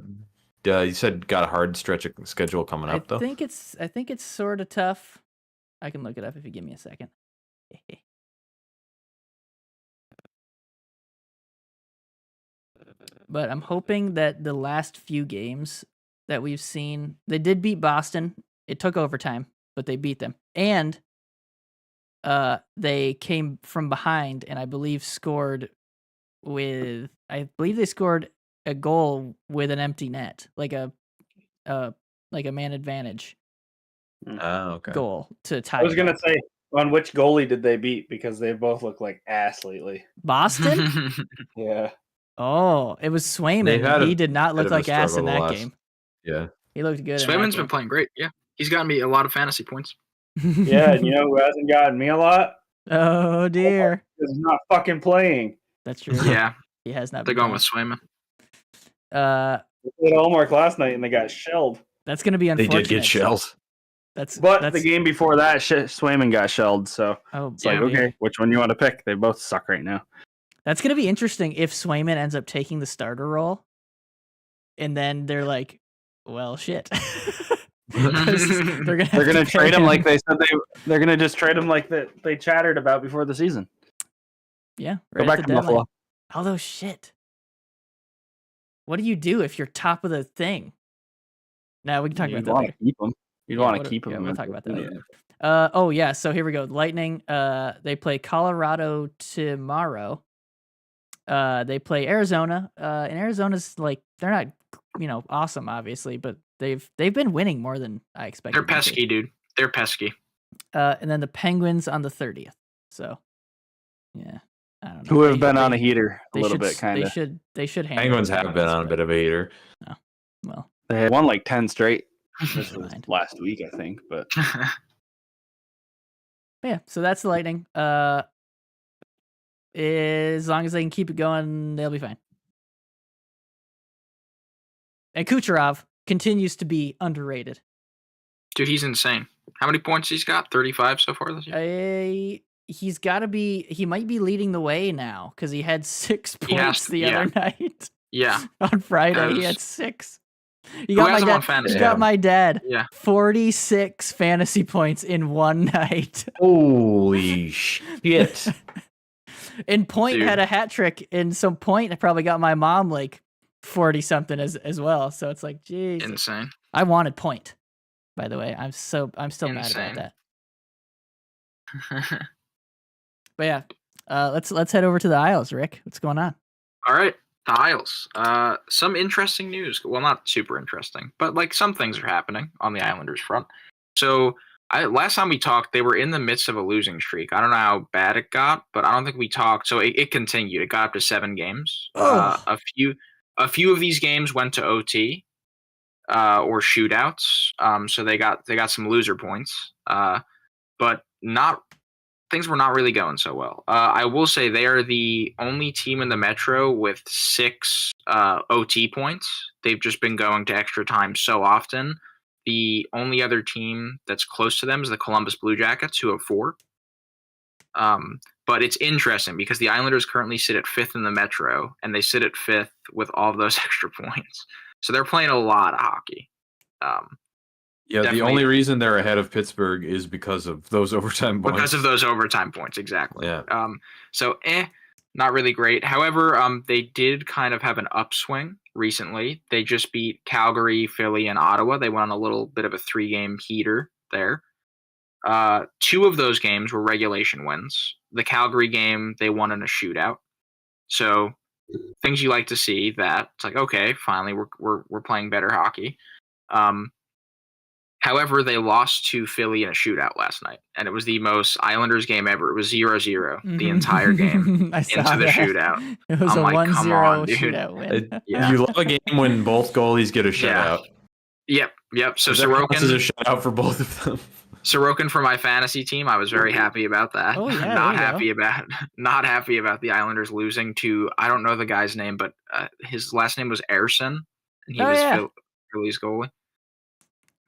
You said got a hard stretch of schedule coming up, though. I think it's sort of tough. I can look it up if you give me a second. But I'm hoping that the last few games that we've seen, they did beat Boston. It took overtime, but they beat them. And they came from behind and I believe they scored a goal with an empty net, like a man advantage goal to tie. I was gonna say, on which goalie did they beat? Because they both look like ass lately. Boston? Yeah. Oh, it was Swayman. He did not look like ass in that game. Yeah. He looked good. Swayman's been playing great. Yeah. He's gotten me a lot of fantasy points. Yeah, and you know who hasn't gotten me a lot? Oh dear. He's not fucking playing. That's true. Yeah. He has not. They're going with Swayman. They played Allmark last night and they got shelled. That's going to be unfortunate. They did get shelled. That's the game before that, Swayman got shelled. So it's okay, which one you want to pick? They both suck right now. That's going to be interesting if Swayman ends up taking the starter role, and then they're like, "Well, shit." they're gonna trade him like they said they're gonna just trade him like they chattered about before the season. Yeah, go back to Buffalo. Although shit. What do you do if you're top of the thing? Now we can talk about that later. You'd want to keep him. Yeah, we'll talk about that later. So here we go. Lightning, they play Colorado tomorrow. They play Arizona. And Arizona's they're not, awesome, obviously, but They've been winning more than I expected. They're pesky, dude. They're pesky. And then the Penguins on the 30th. So, yeah, I don't know. Who have been on a heater a little bit, kind of. They should handle Penguins have been on a bit of a heater. Oh, well. They had won like 10 straight. This was last week, I think. But yeah, so that's the Lightning. As long as they can keep it going, they'll be fine. And Kucherov continues to be underrated. Dude, he's insane. How many points he's got? 35 so far this year? He's got to be... He might be leading the way now, because he had 6 points the other night. Yeah. On Friday, he had 6. You got my dad. Yeah. 46 fantasy points in one night. Holy shit. And Point had a hat trick, and some Point probably got my mom like 40 something as well. So it's like, geez, insane. I wanted Point, by the way. I'm still mad about that. But yeah, let's head over to the Isles, Rick. What's going on? All right. The Isles. Some interesting news. Well, not super interesting, but like some things are happening on the Islanders front. So last time we talked, they were in the midst of a losing streak. I don't know how bad it got, but I don't think we talked. So it continued. It got up to 7 games. Oh. A few of these games went to OT or shootouts. So they got some loser points. But things were not really going so well. I will say they are the only team in the Metro with 6 OT points. They've just been going to extra time so often. The only other team that's close to them is the Columbus Blue Jackets, who have 4. But it's interesting because the Islanders currently sit at 5th in the Metro, and they sit at 5th with all of those extra points. So they're playing a lot of hockey. Yeah, definitely. The only reason they're ahead of Pittsburgh is because of those overtime points. Because of those overtime points, exactly. Yeah. So, not really great. However, they did kind of have an upswing recently. They just beat Calgary, Philly, and Ottawa. They went on a little bit of a 3-game heater there. 2 of those games were regulation wins. The Calgary game, they won in a shootout. So, things you like to see. That it's like, okay, finally we're playing better hockey. However, they lost to Philly in a shootout last night, and it was the most Islanders game ever. It was 0-0 the entire game into the shootout. It was a 1-0 shootout win. You love a game when both goalies get a shutout. Yep. So Sorokin is a shutout for both of them. Sorokin for my fantasy team. I was very happy about that. Oh yeah, not happy about the Islanders losing to, I don't know the guy's name, but his last name was Ersson, and he was Philly's goalie.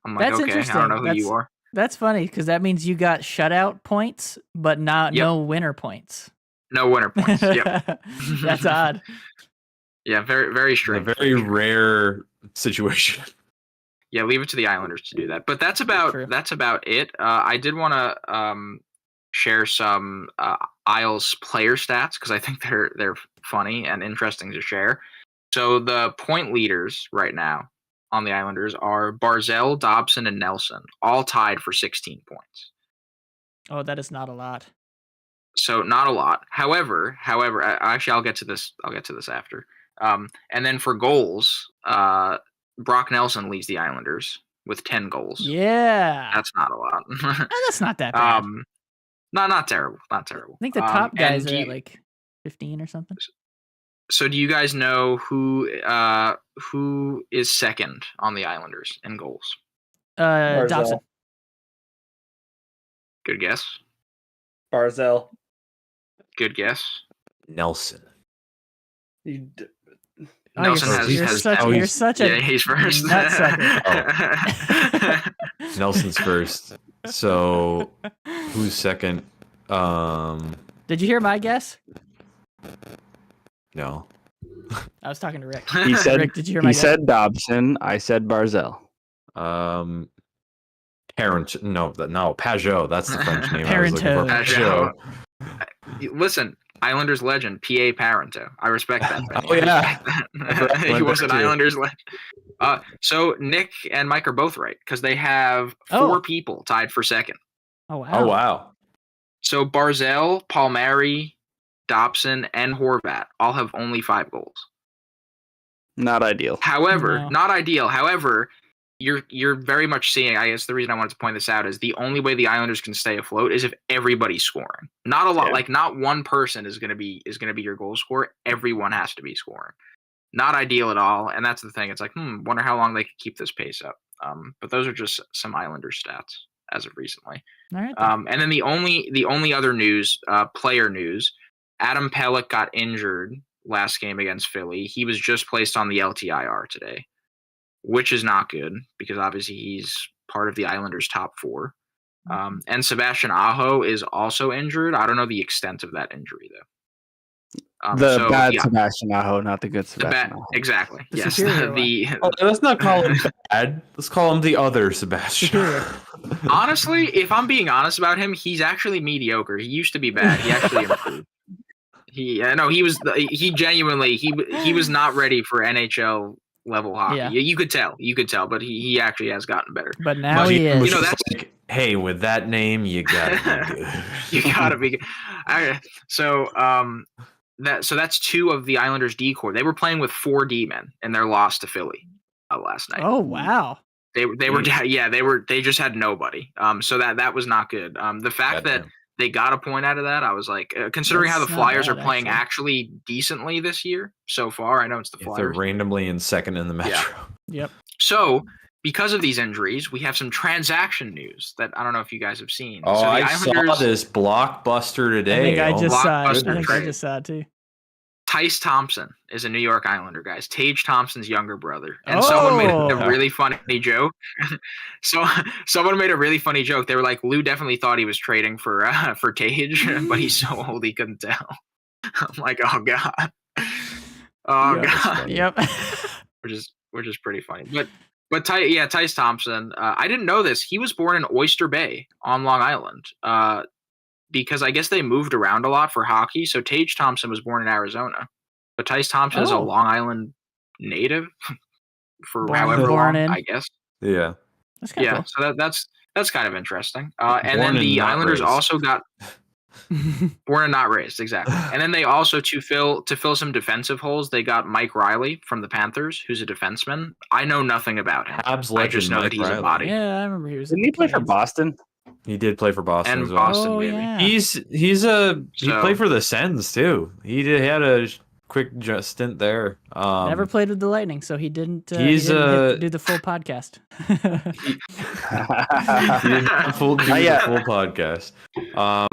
I'm like, that's okay, interesting. I don't know who you are. That's funny because that means you got shutout points, but no winner points. No winner points. Yep. That's odd. Yeah, very, very strange. A very rare situation. Yeah, leave it to the Islanders to do that. But that's about it. I did want to share some Isles player stats because I think they're funny and interesting to share. So the point leaders right now on the Islanders are Barzal, Dobson, and Nelson, all tied for 16 points. Oh, that is not a lot. So not a lot. However, actually, I'll get to this after. And then for goals, Brock Nelson leads the Islanders with 10 goals. Yeah, that's not a lot. That's not that bad. Not terrible. Not terrible. I think the top guys are at like 15 or something. So do you guys know who is second on the Islanders in goals? Dobson. Good guess. Barzal. Good guess. Nelson. Nelson you're such a he's first. Nelson's first. So who's second? Did you hear my guess? No. I was talking to Rick. He said, Rick, did you hear my guess? He said Dobson. I said Barzal. Pajot. That's the French name. Pajot. Listen, Islanders legend, P.A. Parento. I respect that. Oh yeah. He was an Islanders legend. So Nick and Mike are both right because they have 4 people tied for second. Oh wow. Oh wow. So Barzal, Palmieri, Dobson, and Horvat all have only 5 goals. Not ideal. However, not ideal. However, you're very much seeing. I guess the reason I wanted to point this out is the only way the Islanders can stay afloat is if everybody's scoring. Not a lot, like not one person is gonna be your goal scorer. Everyone has to be scoring. Not ideal at all, and that's the thing. It's like, wonder how long they could keep this pace up. But those are just some Islanders stats as of recently. All right. And then the only other news, player news, Adam Pelech got injured last game against Philly. He was just placed on the LTIR today, which is not good because obviously he's part of the Islanders' top 4. And Sebastian Aho is also injured. I don't know the extent of that injury though. Bad Sebastian Aho, not the good Sebastian Aho. Exactly. Yes. Let's not call him bad. Let's call him the other Sebastian. Honestly, if I'm being honest about him, he's actually mediocre. He used to be bad. He actually improved. He genuinely was not ready for NHL level hockey. Yeah. You could tell, but he actually has gotten better. But now he is. You know, that's like, hey, with that name, you gotta be good. You gotta be good. So that's 2 of the Islanders' D core. They were playing with 4 D-men in their loss to Philly last night. Oh wow. They just had nobody. So that was not good. The fact that they got a point out of that, I was like, considering how the Flyers are playing actually decently this year so far. I know it's the Flyers. They're randomly in second in the Metro. Yeah. Yep. So because of these injuries, we have some transaction news that I don't know if you guys have seen. Oh, I saw this blockbuster today. I think I just saw it too. Tyce Thompson is a New York Islander, guys. Tage Thompson's younger brother. And someone made a really funny joke. So someone made a really funny joke. They were like, Lou definitely thought he was trading for Tage, but he's so old he couldn't tell. I'm like, oh God. Oh God. Yep. Which is pretty funny. But Tyce Thompson, I didn't know this. He was born in Oyster Bay on Long Island. Because I guess they moved around a lot for hockey. So Tage Thompson was born in Arizona. But Tyce Thompson is a Long Island native for however long, I guess. Yeah. That's kind of cool. So that's kind of interesting. And then the Islanders also got born and not raised, exactly. And then they also to fill some defensive holes, they got Mike Riley from the Panthers, who's a defenseman. I know nothing about him. I just know that he's a body. Yeah, I remember he was. Didn't he play for Boston? He did play for Boston and as well. Boston, maybe. Yeah. He played for the Sens too. He had a quick stint there. Never played with the Lightning, so he didn't. Do the full podcast. He didn't full podcast.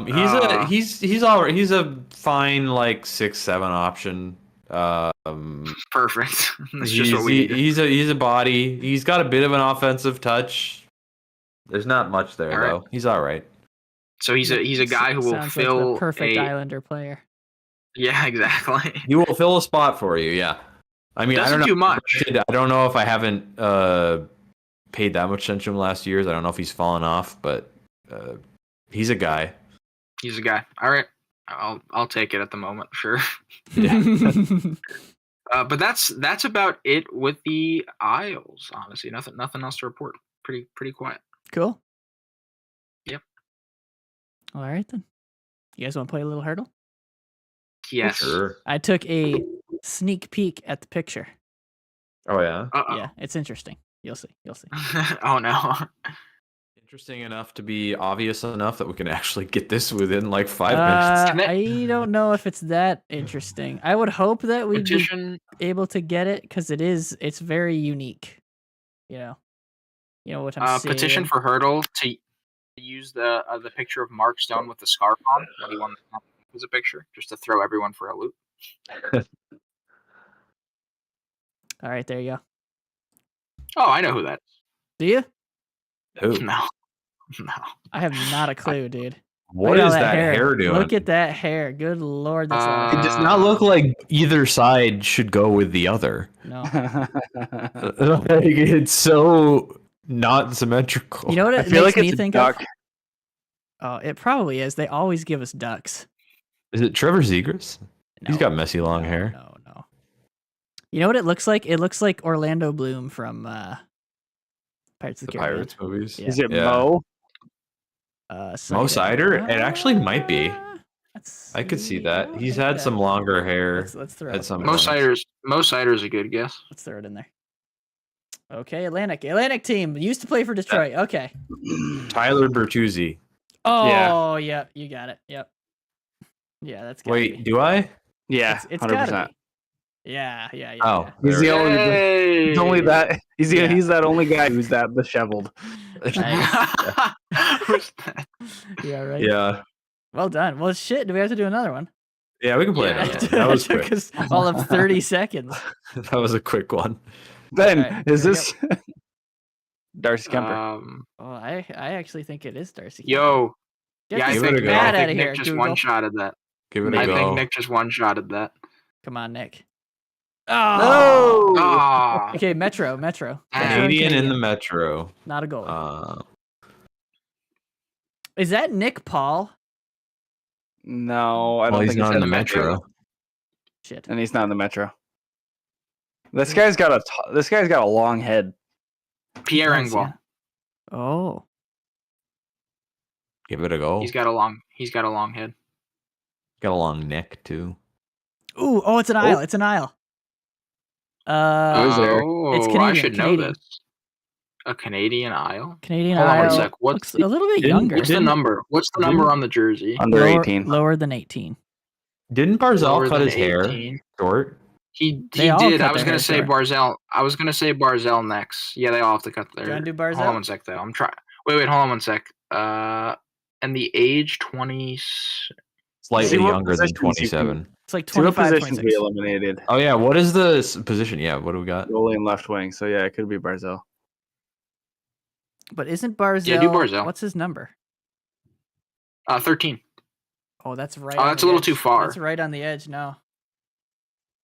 He's all right. He's a fine like 6-7 option. Perfect. That's just what we need. He's a body. He's got a bit of an offensive touch. There's not much there though. He's all right. So he's a guy who will fill like the perfect Islander player. Yeah, exactly. He will fill a spot for you. Yeah. I mean, I don't know too much. I don't know if I haven't paid that much attention to him last years. I don't know if he's fallen off, but he's a guy. He's a guy. All right. I'll take it at the moment, sure. Yeah. But that's about it with the Isles. Honestly, nothing else to report. Pretty quiet. Cool. Yep. All right then. You guys want to play a little hurdle? Yes. Sure. I took a sneak peek at the picture. Oh yeah. Yeah, it's interesting. You'll see. Oh no. Interesting enough to be obvious enough that we can actually get this within like 5 minutes. I don't know if it's that interesting. I would hope that we'd be able to get it because it's very unique. You know what I'm saying. Petition for Hurdle to use the picture of Mark Stone with the scarf on when he won as a picture, just to throw everyone for a loop. All right, there you go. Oh, I know who that is. Do you? Who? No. I have not a clue, dude. What is that hair doing? Look at that hair. Good Lord. It does not look like either side should go with the other. No. It's so not symmetrical. You know what it makes me think of? Oh, it probably is. They always give us ducks. Is it Trevor Zegras? No. He's got messy long hair. No. You know what it looks like? It looks like Orlando Bloom from Pirates of the Caribbean. Pirates movies. Yeah. Is it Mo? Mo Sider? It actually might be. I could see that. He's had some longer hair. Let's throw it. Mo Sider's a good guess. Let's throw it in there. Okay, Atlantic team used to play for Detroit. Okay. Tyler Bertuzzi. Oh, yeah, you got it. Yep. Yeah, that's gotta Wait, be. do I? Yeah, It's 100%. gotta be. Yeah. Oh, He's the only. He's only that. He's that only guy who's that disheveled. Nice. Who's that? Yeah, right. Yeah. Well done. Well, shit. Do we have to do another one? Yeah, we can play Yeah. another one. That was took quick. us all of 30 seconds. That was a quick one. Ben, Alright, is here we this Darcy Kemper? Oh, I actually think it is Darcy. Yo. Get Yeah, I this Give it a think, go. I mad think out of Nick here, just Google. one-shotted that. Give it a I go. think Nick just one-shotted that. Come on, Nick. No! Oh. Okay, Metro. Canadian in the Metro. Not a goalie. Is that Nick Paul? No, I don't Well, he's think not he's in the Metro. Shit. and he's not in the Metro. This guy's got a long head. Pierre Nice, Engvall. yeah. Oh. Give it a go. He's got a long head. Got a long neck too. Ooh, it's an aisle. It's an aisle. Who's there? It's I Canadian, should know Canadian. this. A Canadian aisle? Canadian Hold on aisle. one sec. Looks a little bit didn't- younger. What's the number? What's the number on the jersey? Under 18. Lower than 18. Didn't Barzal Lower cut than his hair 18. short? He They all did. cut I was their gonna hair say short. Barzell. I was gonna say Barzell next. Yeah, they all have to cut their. Do you want to do Hold on Barzell? one sec though. I'm trying. Wait. Hold on one sec. And the age 20. Slightly See what younger than positions you can- 27. It's like See what 25, positions we 26. eliminated? Oh yeah, what is the position? Yeah, what do we got? Goalie and left wing. So yeah, it could be Barzell. But isn't Barzell? Yeah, do Barzell. What's his number? 13. Oh, that's right. Oh, on that's the a little edge. too far. That's right on the edge. No.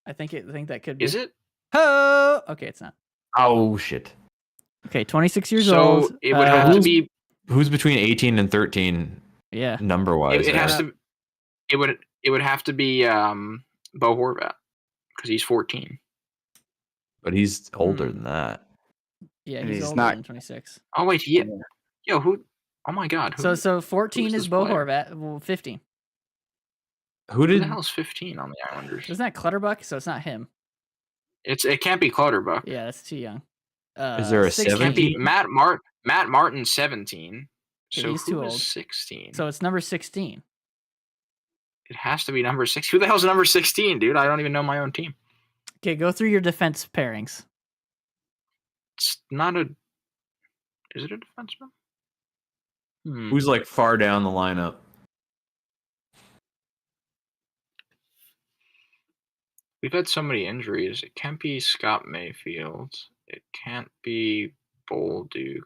I think that could be. Is it? Oh, okay, it's not. Oh shit. Okay, 26 years So old. it would have to be. Who's between 18 and 13 Yeah. number wise? It has to. It would have to be Bo Horvat because he's 14. But he's older than that. Yeah, And he's he's older not- than 26. Oh wait, yo, who? Oh my God. Who, So 14 who's is this Bo player? Horvat. Well, 15. Who who did the hell is 15 on the Islanders? Isn't that Clutterbuck? So it's not him. It can't be Clutterbuck. Yeah, that's too young. Is there a 16. It can't be 17? Matt Martin 17. Yeah, So he's who too is old. 16? So it's number 16. It has to be number 6. Who the hell's number 16, dude? I don't even know my own team. Okay, go through your defense pairings. It's not a. Is it a defenseman? Who's like far down the lineup? We've had so many injuries. It can't be Scott Mayfield. It can't be Bolduc.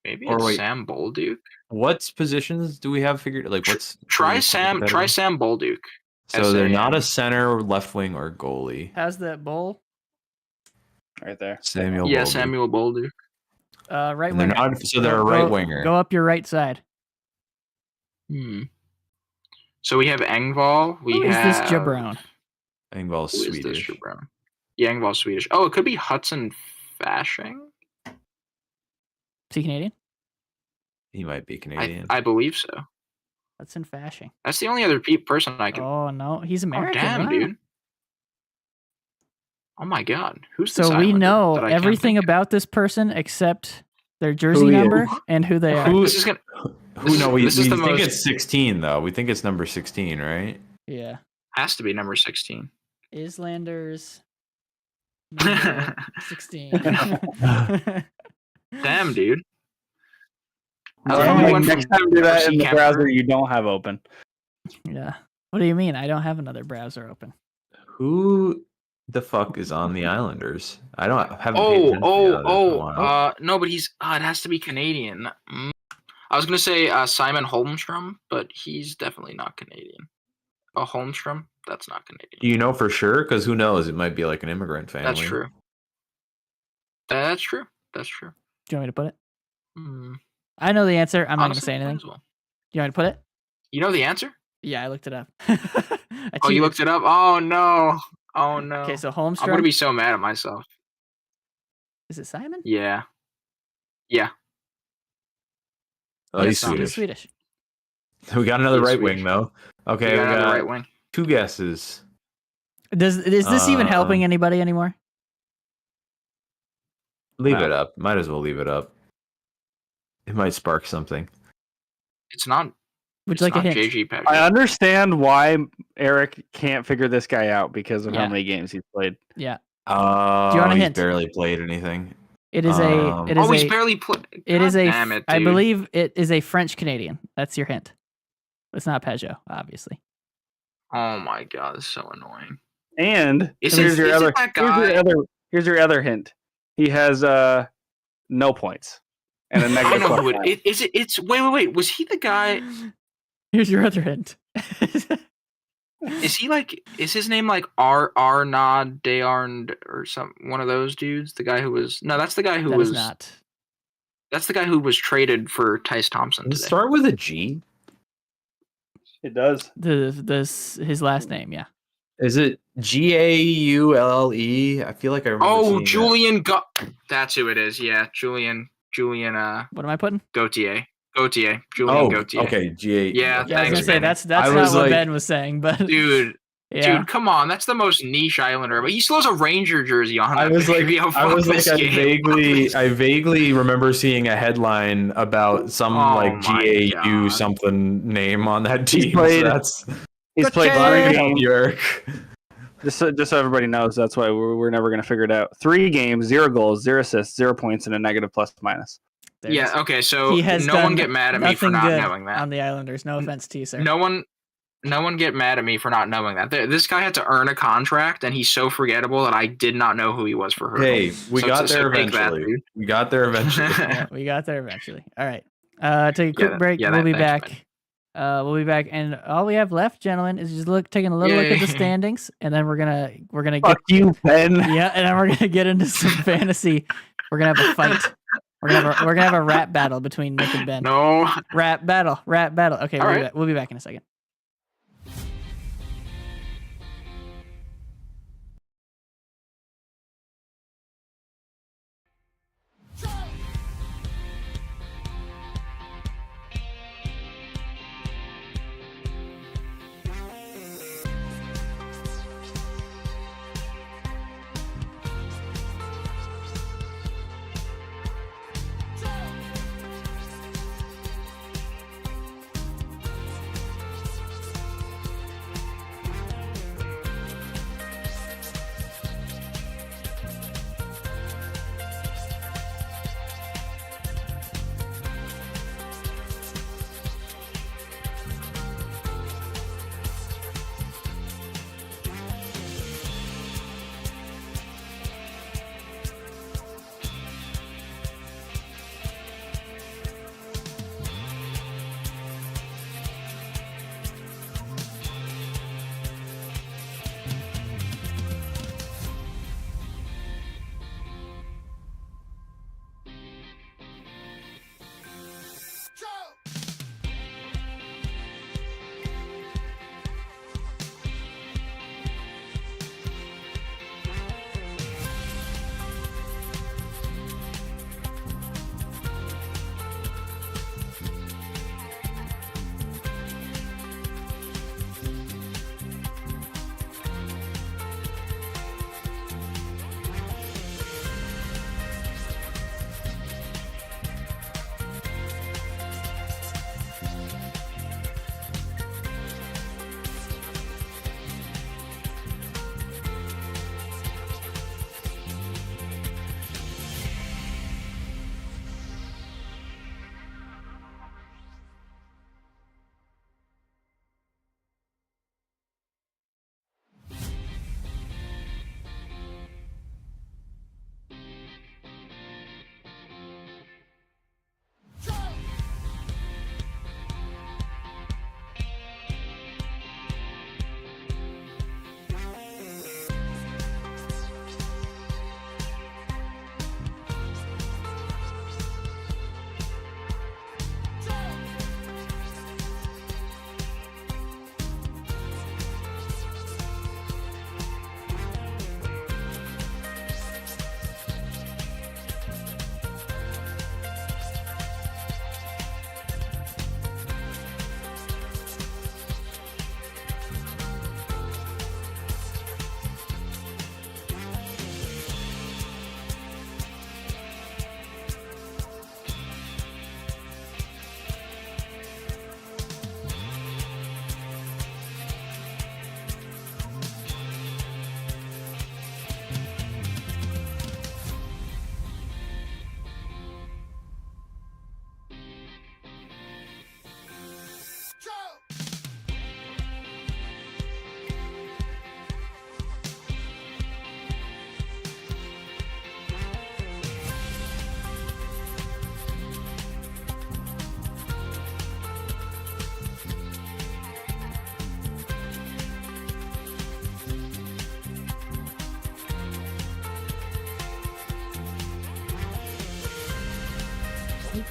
Maybe Or it's wait. Sam Bolduc. What positions do we have figured? Like what's Try Sam Bolduc. So they're not SAM. a center, left wing, or goalie. How's that bowl? Right there. Samuel. Yeah, Bolduc. Samuel Bolduc. Right And they're winger. not. So they're a right winger. Go up your right side. So we have Engvall. Who is this Jabron? Engvall's Who is this Swedish. Jabron? Yeah, Engvall's Swedish. Oh, it could be Hudson Fashing. Is he Canadian? He might be Canadian. I believe so. That's in Fashing. That's the only other person I can. Oh no, he's American. Oh, damn, wow. dude. Oh my God, who's this So we Islander know that I can't everything think of? about this person except their jersey Who he number is. and who they are. Who- This is gonna. Who? No, we this is the think most- it's 16 though. We think it's number 16, right? Yeah. Has to be number 16. Islanders. Number 16. Damn, dude. No, How come we like, went next from time do that Darcy in the Kemper- browser you don't have open. Yeah. What do you mean? I don't have another browser open. Who the fuck is on the Islanders? I don't haven't. paid attention to the others in a while. No, but he's. it has to be Canadian. I was gonna say Simon Holmstrom, but he's definitely not Canadian. Holmstrom, that's not Canadian. Do you know for sure? Because who knows? It might be like an immigrant family. That's true. That's true. That's true. Do you want me to put it? Hmm. I know the answer. I'm not going to Honestly, say anything. might as well. Do you want me to put it? You know the answer? Yeah, I looked it up. Oh, you looked it up? Oh no. Oh no. Okay, so I'm Holmstrom. gonna be so mad at myself. Is it Simon? Yeah. Yeah. Oh, he's Yes, He's Swedish. Swedish. We got another He's right Swedish. wing though. Okay, You we got got right wing. 2 guesses. Is this even helping anybody anymore? Leave it up. Might as well leave it up. It might spark something. It's not. Would you like a hint? JG Paget. I understand why Eric can't figure this guy out because of how many games he's played. Yeah. Do you want a hint? Barely played anything. It is he's barely played. It is a. Damn it, I believe it is a French Canadian. That's your hint. It's not Peugeot, obviously. Oh my god, it's so annoying. And here's your other hint. He has no points and a negative. I know who it is. It's wait. Was he the guy? Here's your other hint. Is he like? Is his name like Arnaud Dearn or one of those dudes? The guy who was that's the guy who was not. That's the guy who was traded for Tice Thompson. Does it start with a G? It does. His last name, yeah. Is it Gaulle? I feel like I remember. Oh, Julian. That's who it is. Yeah, Julian. What am I putting? Gautier. Julian Gautier. Okay, G8. Yeah, I was thanks, gonna say Ben. that's not what Ben was saying, but dude, come on, that's the most niche Islander. But he still has a Ranger jersey on. I vaguely remember seeing a headline about some GAU something name on that team. He's played 3 games. York. Just so everybody knows, that's why we're never going to figure it out. 3 games, 0 goals, 0 assists, 0 points, and a negative plus minus. Okay, so no one get mad at me for not knowing that. On the Islanders, no offense to you, sir. No one get mad at me for not knowing that. This guy had to earn a contract, and he's so forgettable that I did not know who he was for her. Hey, we got there eventually. We got there eventually. We got there eventually. All right. Take a quick break. We'll be back. We'll be back, and all we have left, gentlemen, is just taking a little look at the standings, and then we're gonna Fuck you, Ben. Yeah, and then we're gonna get into some fantasy. We're gonna have a fight. We're gonna have a rap battle between Nick and Ben. No. Rap battle. Okay, we'll be back in a second.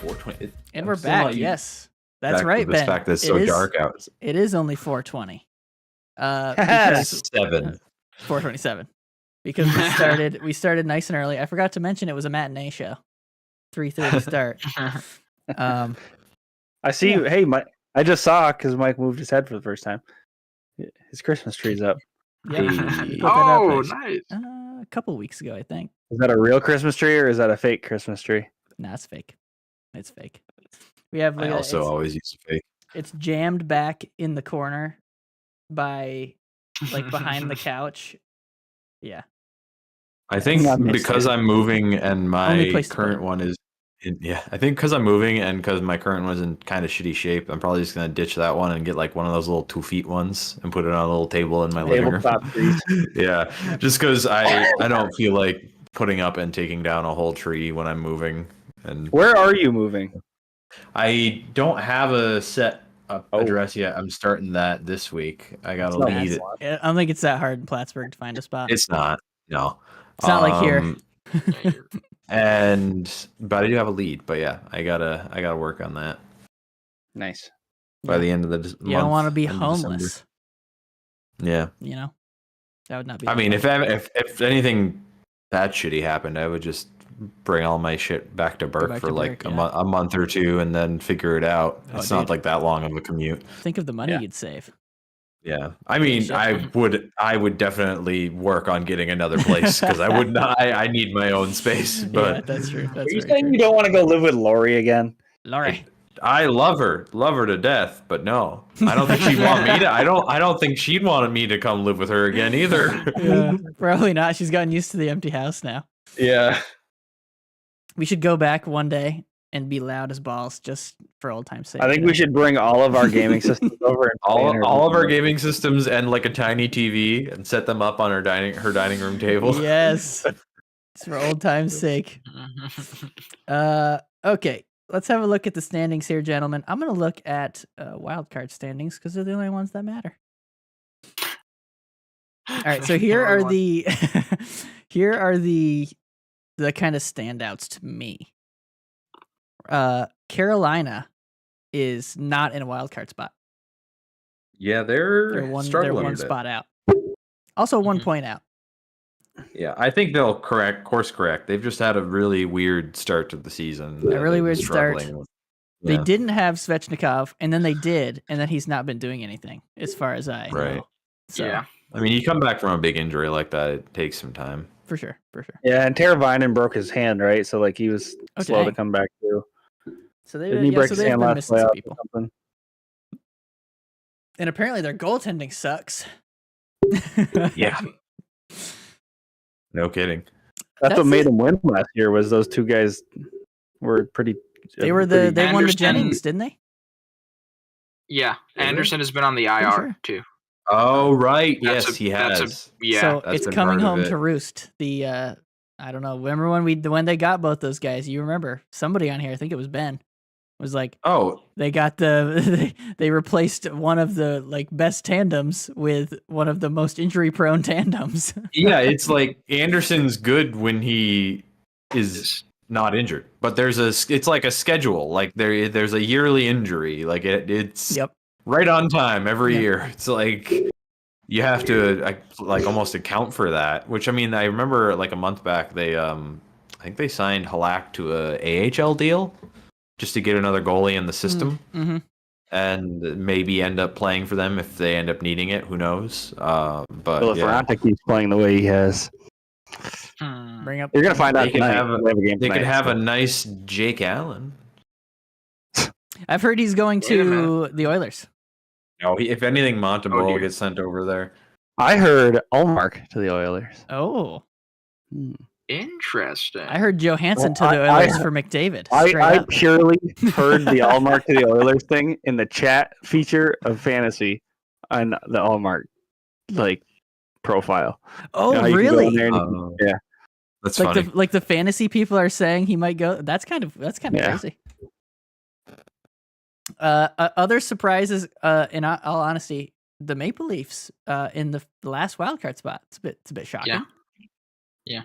4:20. And we're back. Yes, that's right, Ben. The fact that it's so dark out. It is only 4:20. Because 4:27. Because we started nice and early. I forgot to mention it was a matinee show. 3:30 start. I see. Yeah. Hey, Mike. I just saw because Mike moved his head for the first time. His Christmas tree's up. Yeah. Nice. A couple weeks ago, I think. Is that a real Christmas tree or is that a fake Christmas tree? Nah, it's fake. It's fake. We have. I also always use a fake. It's jammed back in the corner by, like, behind the couch. Yeah. I think because I'm moving and my current one is. I think because I'm moving and because my current one's in kind of shitty shape, I'm probably just gonna ditch that one and get like one of those little 2 feet ones and put it on a little table in my living room. Yeah, just because I don't feel like putting up and taking down a whole tree when I'm moving. And where are you moving? I don't have a set address yet. I'm starting that this week. I gotta lead it. I don't think it's that hard in Plattsburgh to find a spot. It's not. No, it's not like here. But I do have a lead. But yeah, I gotta work on that. Nice. By the end of the month. You don't want to be homeless. Yeah. You know, that would not be. I mean, if anything that shitty happened, I would just bring all my shit back to Burke for like a month or two and then figure it out. It's not like that long of a commute. Think of the money you'd save. Yeah, I mean, I would definitely work on getting another place because I would not. I need my own space. But yeah, that's true. Are you saying you don't want to go live with Lori again? Lori, I love her to death, but no, I don't think she'd want me to. I don't think she'd want me to come live with her again either. Yeah, probably not. She's gotten used to the empty house now. Yeah, we should go back one day and be loud as balls just for old time's sake. I think we should bring all of our gaming systems over and all of our gaming systems and like a tiny TV and set them up on her dining room table. Yes. It's for old time's sake. Okay. Let's have a look at the standings here, gentlemen. I'm going to look at wildcard standings because they're the only ones that matter. All right, so here are the kind of standouts to me. Carolina is not in a wild card spot. Yeah, they're struggling. They're one spot out. Also 1 point out. Yeah, I think they'll course correct. They've just had a really weird start to the season. A really weird start. Yeah. They didn't have Svechnikov, and then they did, and then he's not been doing anything, as far as I know. So, yeah. I mean, you come back from a big injury like that, it takes some time. For sure. Yeah, and Teravainen broke his hand, right? So like he was slow to come back too. So they've been missing some people. And apparently their goaltending sucks. Yeah. No kidding. That's what made them win last year. Was those two guys were pretty. They won the Jennings, didn't they? Yeah, Anderson has been on the IR too. Oh right, yes, he has. So it's coming home to roost. The I don't know. Remember when they got both those guys? You remember somebody on here? I think it was Ben. Was like, oh, they got they replaced one of the like best tandems with one of the most injury prone tandems. Yeah, it's like Anderson's good when he is not injured, but it's like a schedule. Like there's a yearly injury. Like it's right on time every year. It's like you have to like almost account for that. Which I mean, I remember like a month back they I think they signed Halak to a AHL deal. Just to get another goalie in the system, and maybe end up playing for them if they end up needing it. Who knows? But if Ferrante keeps playing the way he has, you're gonna find out. They could have a nice Jake Allen. I've heard he's going to the Oilers. No, if anything, Montembeault gets sent over there. I heard Ullmark to the Oilers. Oh. Interesting. I heard Johansson to the Oilers for McDavid. I purely heard the Allmark to the Oilers thing in the chat feature of Fantasy on the Allmark profile. Oh, really? Yeah, that's funny. Like the fantasy people are saying he might go. That's kind of crazy. Other surprises. In all honesty, the Maple Leafs in the last wildcard spot. It's a bit shocking. Yeah.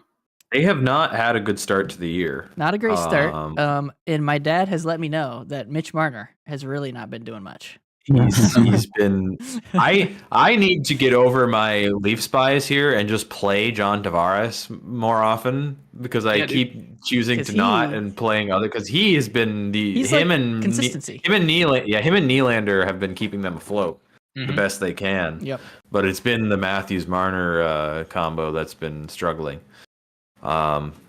They have not had a good start to the year. Not a great start. And my dad has let me know that Mitch Marner has really not been doing much. He's been. I need to get over my Leafs bias here and just play John Tavares more often because I keep choosing to not and playing other because he has been consistency. Him and Nylander have been keeping them afloat the best they can. Yep. But it's been the Matthews Marner combo that's been struggling.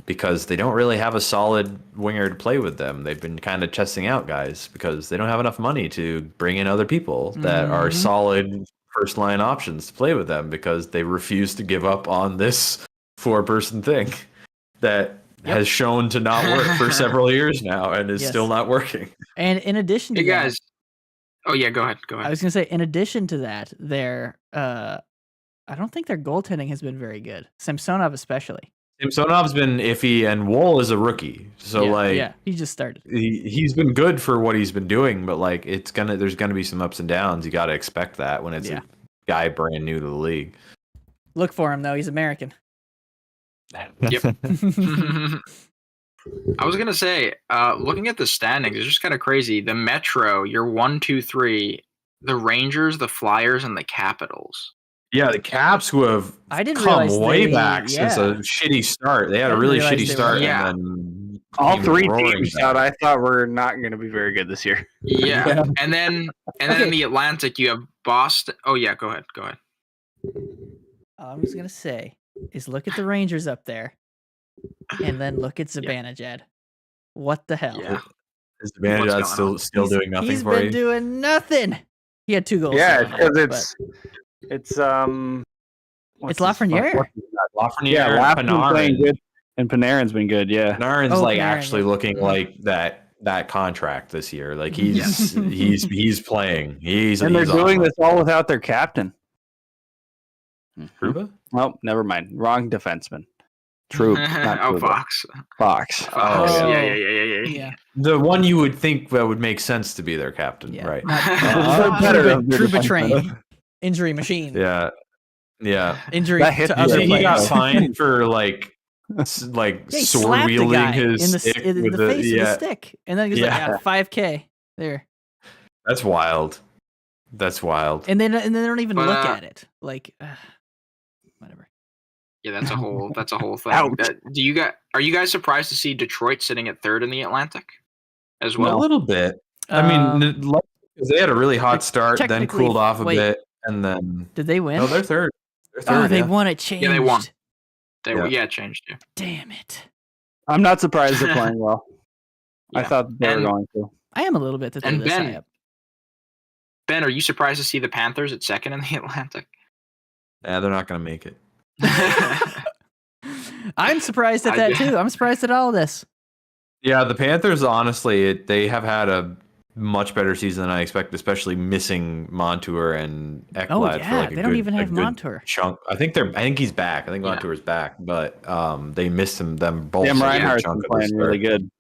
Because they don't really have a solid winger to play with them. They've been kind of testing out guys because they don't have enough money to bring in other people that are solid first line options to play with them because they refuse to give up on this 4-person thing that has shown to not work for several years now and is still not working. And in addition to guys. Oh yeah, go ahead. I was gonna say, in addition to that, I don't think their goaltending has been very good. Samsonov especially. Samsonov's been iffy, and Woll is a rookie, so he just started. He's been good for what he's been doing, but like there's gonna be some ups and downs. You got to expect that when it's a guy brand new to the league. Look for him though; he's American. Yep. I was gonna say, looking at the standings, it's just kind of crazy. The Metro, you're 1, 2, 3. The Rangers, the Flyers, and the Capitals. Yeah, the Caps who have come way back since a shitty start. They had a really shitty start. Yeah. And then all 3 teams that I thought were not going to be very good this year. Yeah. And then in the Atlantic, you have Boston. Oh, yeah. Go ahead. All I'm just going to say is look at the Rangers up there and then look at Zibanejad. What the hell? Yeah. Is Zibanejad still doing nothing he's for you? He's been doing nothing. He had 2 goals. Yeah, because it's Lafreniere. Lafreniere, Panarin playing good, and Panarin's been good. Yeah, Panarin's actually looking like that contract this year. Like he's playing. They're doing this all without their captain. Trouba? Oh, never mind. Wrong defenseman. True. Fox. Oh, yeah. The one you would think that would make sense to be their captain, right? Trouba train. Injury machine. Yeah. Injury to other players. He got fined for sword wielding his stick in the face with a stick, and then he was like, $5,000 there. That's wild. And they don't even look at it. Like, whatever. Yeah, that's a whole thing. Are you guys surprised to see Detroit sitting at 3rd in the Atlantic as well? A little bit. I mean, they had a really hot start, then cooled off a bit, and then did they win? No, they're 3rd. They won. It changed. Yeah, they won. It changed. Yeah. Damn it! I'm not surprised they're playing well. I thought they were going to. I am a little bit. Ben, are you surprised to see the Panthers at 2nd in the Atlantic? Yeah, they're not going to make it. I'm surprised at that too. I'm surprised at all of this. Yeah, the Panthers, honestly, they have had a much better season than I expected, especially missing Montour and Ekblad for like they don't even have Montour chunk. I think he's back. I think Montour's back, but they missed them both. Sam Reinhart's been playing really good.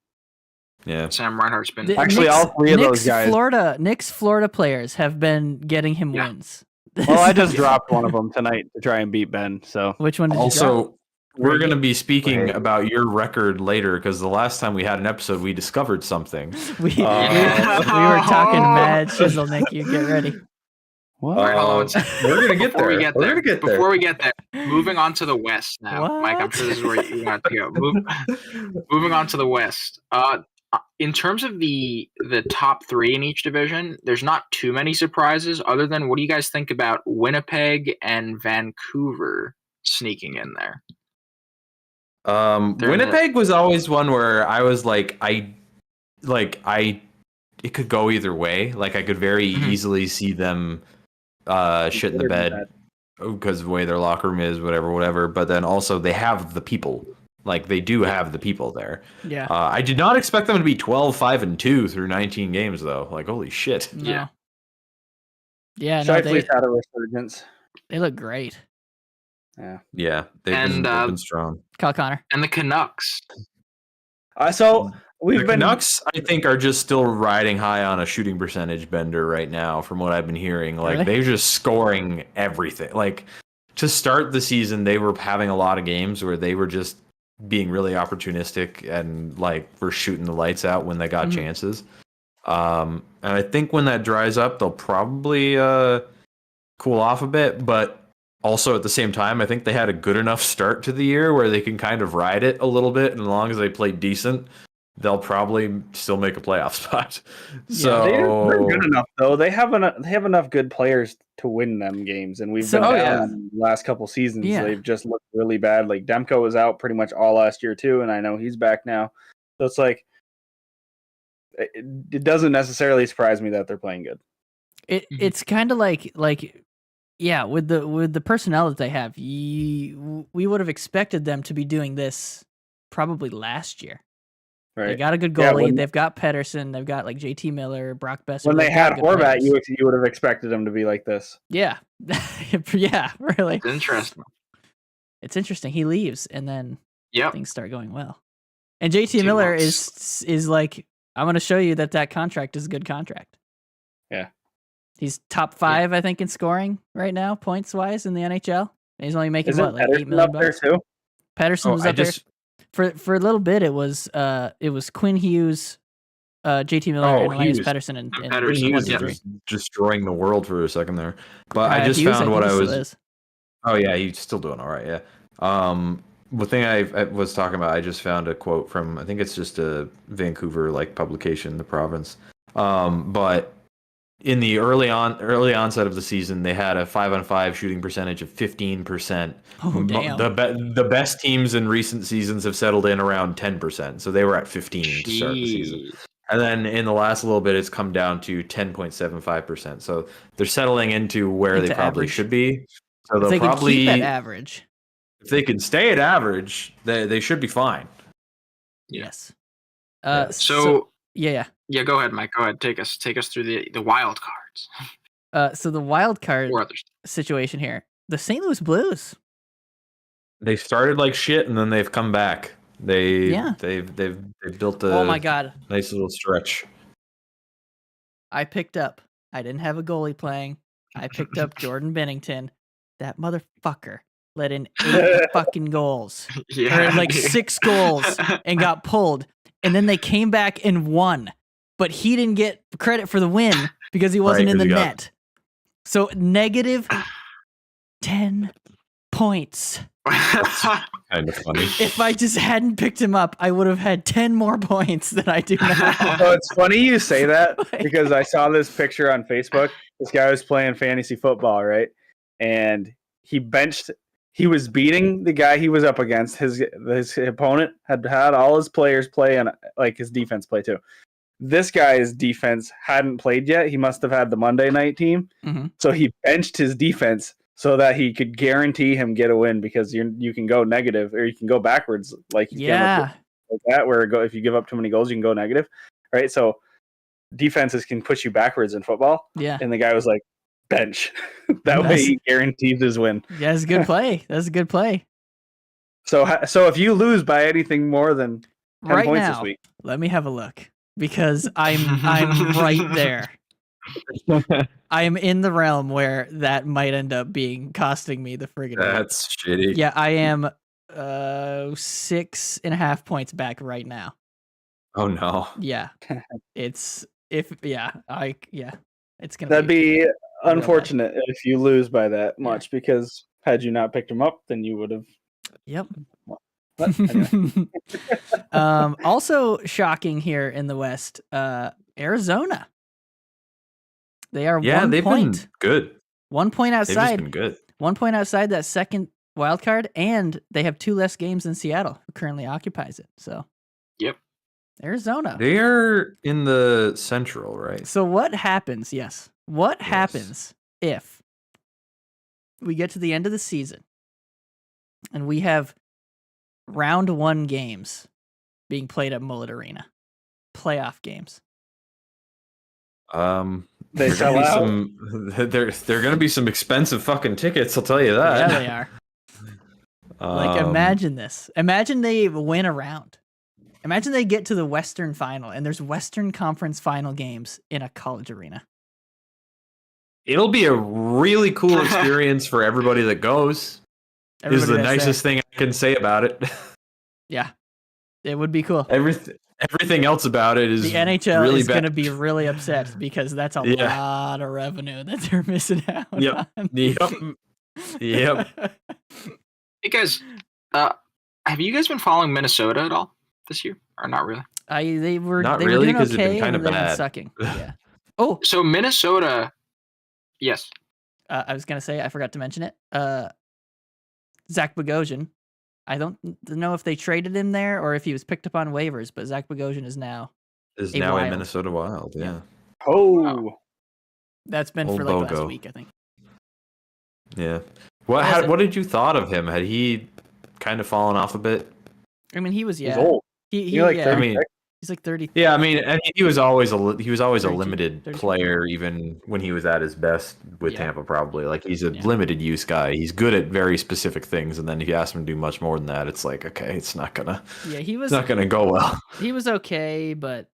Yeah, Sam Reinhart's been all 3 of those guys. Nick's Florida players have been getting him wins. Well, I just dropped one of them tonight to try and beat Ben. So which one did you drop? We're going to be speaking about your record later because the last time we had an episode, we discovered something. we were talking mad shizzle, Nick. You get ready. What? We're going to get there. Before we get there, moving on to the West now. What? Mike, I'm sure this is where you want to go. Moving on to the West. In terms of the top 3 in each division, there's not too many surprises other than what do you guys think about Winnipeg and Vancouver sneaking in there? Winnipeg was always one where I was like, it could go either way. Like I could very easily see them shit in the bed because of the way their locker room is, whatever. But then also they have the people. Like they do have the people there. Yeah. I did not expect them to be 12-5-2 through 19 games though. Like holy shit. No. Yeah. Yeah. Shifley's had a resurgence. They look great. Yeah. They've been strong. Kyle Connor and the Canucks. So the Canucks, I think, are just still riding high on a shooting percentage bender right now, from what I've been hearing. Like they're just scoring everything. Like to start the season, they were having a lot of games where they were just being really opportunistic and like were shooting the lights out when they got chances. And I think when that dries up, they'll probably cool off a bit. But also at the same time, I think they had a good enough start to the year where they can kind of ride it a little bit. And as long as they play decent, they'll probably still make a playoff spot. So they're good enough though. They have enough good players to win them games, and we've been down the last couple seasons. Yeah. They've just looked really bad. Like Demko was out pretty much all last year too, and I know he's back now. So it's like it doesn't necessarily surprise me that they're playing good. It's kind of like yeah, with the personnel that they have, we would have expected them to be doing this probably last year. Right. They got a good goalie. They've got Pedersen. They've got like JT Miller, Brock Besser. When they had Horvat, you would have expected them to be like this. Yeah. Yeah, really. It's interesting. It's interesting. He leaves, and then things start going well. And JT Miller is like, I'm going to show you that contract is a good contract. Yeah. He's top 5, I think, in scoring right now, points-wise, in the NHL. And he's only making, like $8 million? Up there too? Pedersen was up there. For a little bit, it was Quinn Hughes, JT Miller, and Elias Pedersen, and Pedersen was just destroying the world for a second there. But I just Hughes, found what I was. Oh yeah, he's still doing all right. Yeah. The thing I was talking about, I just found a quote from, I think it's just a Vancouver publication, The Province. But in the early onset of the season, they had a 5-on-5 shooting percentage of 15%. Oh, damn. The best teams in recent seasons have settled in around 10%. So they were at 15 to start the season. And then in the last little bit, it's come down to 10.75%. So they're settling into where they probably should be. So they'll probably keep at average. If they can stay at average, they should be fine. Yes. Yeah, go ahead, Mike. Go ahead. Take us through the wild cards. So the wild card situation here, the St. Louis Blues. They started like shit, and then they've come back. They've built a nice little stretch. I didn't have a goalie playing. I picked up Jordan Bennington. That motherfucker let in 8 fucking goals. Yeah. Or 6 goals and got pulled. And then they came back and won. But he didn't get credit for the win because he wasn't in the net. So negative 10 points. Kind of funny. If I just hadn't picked him up, I would have had 10 more points than I do now. So it's funny you say that because I saw this picture on Facebook. This guy was playing fantasy football, right? And he was beating the guy he was up against. His opponent had all his players play and his defense play too. This guy's defense hadn't played yet. He must have had the Monday night team. Mm-hmm. So he benched his defense so that he could guarantee him get a win because you can go negative or you can go backwards like that, where if you give up too many goals, you can go negative. Right? So defenses can push you backwards in football. Yeah. And the guy was like, bench. That way he guarantees his win. Yeah, that's a good play. That's a good play. So if you lose by anything more than 10 points this week, let me have a look because I'm right there. I am in the realm where that might end up costing me the friggin' That's shitty. Yeah, I am 6.5 points back right now. Oh no. Yeah. It's gonna be unfortunate if you lose by that much because had you not picked him up, then you would have. Yep. Anyway. Also shocking here in the West, Arizona. They are 1 they've point. Been good. 1 point outside. They've just been good. 1 point outside that second wild card, and they have 2 less games than Seattle, who currently occupies it. So. Yep. Arizona. They're in the Central, right? So what happens? Yes. What happens if we get to the end of the season and we have round 1 games being played at Mullet Arena, playoff games? They sell out. They're going to be some expensive fucking tickets. I'll tell you that. Yeah, they are. Imagine this. Imagine they win a round. Imagine they get to the Western Final and there's Western Conference Final games in a college arena. It'll be a really cool experience for everybody that goes. Is the nicest thing I can say about it. Yeah, it would be cool. Everything else about it is the NHL really is going to be really upset because that's a lot of revenue that they're missing out on. Yep. Hey guys, have you guys been following Minnesota at all this year, or not really? They were not they really were doing because okay, they've been kind of been bad. sucking. Yeah. Oh, so Minnesota. Yes. I was gonna say I forgot to mention it. Zach Bogosian. I don't know if they traded him there or if he was picked up on waivers, but Zach Bogosian is now a Wild. Minnesota Wild. Yeah. Oh, that's been Old for like Bogo. last week, I think. Yeah. What did you thought of him? Had he kind of fallen off a bit? I mean, he was he's old. He like 30. I mean, he's like 30. Yeah, I mean, he was always a limited 32. player, even when he was at his best with Tampa. Probably like he's a limited use guy. He's good at very specific things, and then if you ask him to do much more than that, it's like okay, it's not gonna. Yeah, it's not gonna go well. He was okay, but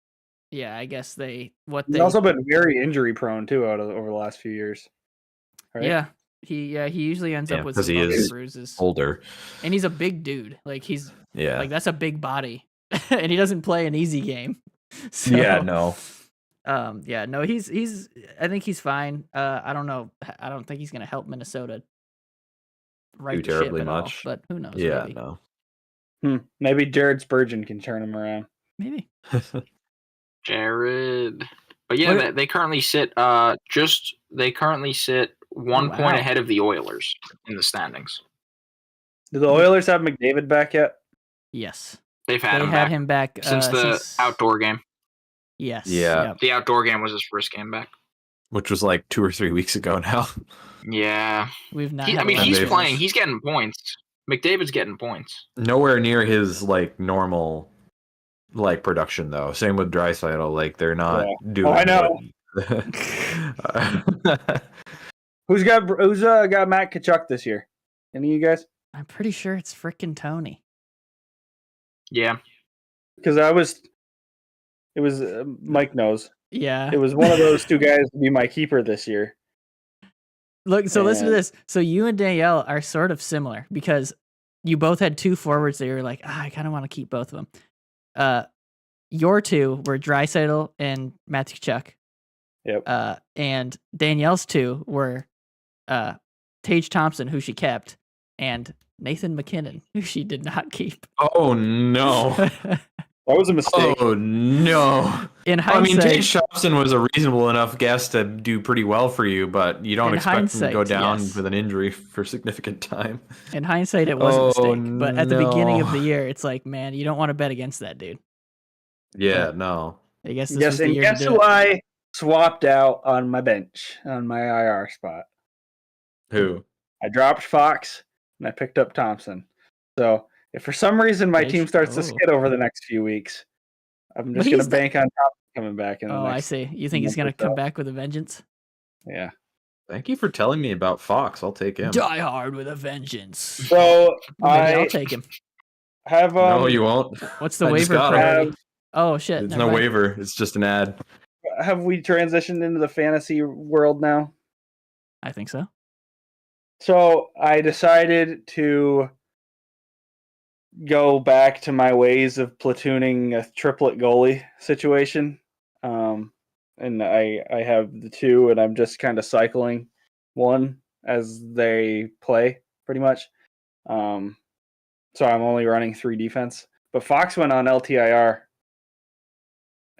yeah, I guess he's also been very injury prone too over the last few years. Right? Yeah. He usually ends up with some bruises. Older, and he's a big dude. Like like that's a big body, and he doesn't play an easy game. So, no. He's. I think he's fine. I don't know. I don't think he's gonna help Minnesota right too terribly much, all, but who knows? Yeah, maybe. no. Maybe Jared Spurgeon can turn him around. Maybe. Jared, but yeah, they currently sit. They currently sit 1 point ahead of the Oilers in the standings. Do the Oilers have McDavid back yet? Yes. They've had him back since the outdoor game. Yes. Yeah. Yep. The outdoor game was his first game back. Which was like 2 or 3 weeks ago now. Yeah. We've not he's playing. He's getting points. McDavid's getting points. Nowhere near his like normal like production though. Same with Draisaitl. Like they're not doing. I know. Who's got Matt Tkachuk this year? Any of you guys? I'm pretty sure it's frickin' Tony. Yeah, because it was Mike knows. Yeah, it was one of those two guys to be my keeper this year. Look, so listen to this. So you and Danielle are sort of similar because you both had two forwards that you were like, I kind of want to keep both of them. Your two were Draisaitl and Matt Tkachuk. Yep. And Danielle's two were Tage Thompson, who she kept, and Nathan McKinnon, who she did not keep. Oh no. That was a mistake. Oh no. In hindsight, Tage Thompson was a reasonable enough guess to do pretty well for you, but you don't expect him to go down with an injury for significant time. In hindsight, it was a mistake. But at the beginning of the year, it's like, man, you don't want to bet against that dude. Yeah, no. I guess this was the year guess who I swapped out on my bench, on my IR spot? Who? I dropped Fox and I picked up Thompson. So if for some reason my team starts to skid over the next few weeks, I'm just going to bank on Thompson coming back. I see. You think he's going to come back with a vengeance? Yeah. Thank you for telling me about Fox. I'll take him. Die hard with a vengeance. So I'll take him. No, you won't. What's the waiver priority? Oh shit! It's no waiver. It's just an ad. Have we transitioned into the fantasy world now? I think so. So I decided to go back to my ways of platooning a triplet goalie situation. And I have the two, and I'm just kind of cycling one as they play, pretty much. So I'm only running 3 defense. But Fox went on LTIR,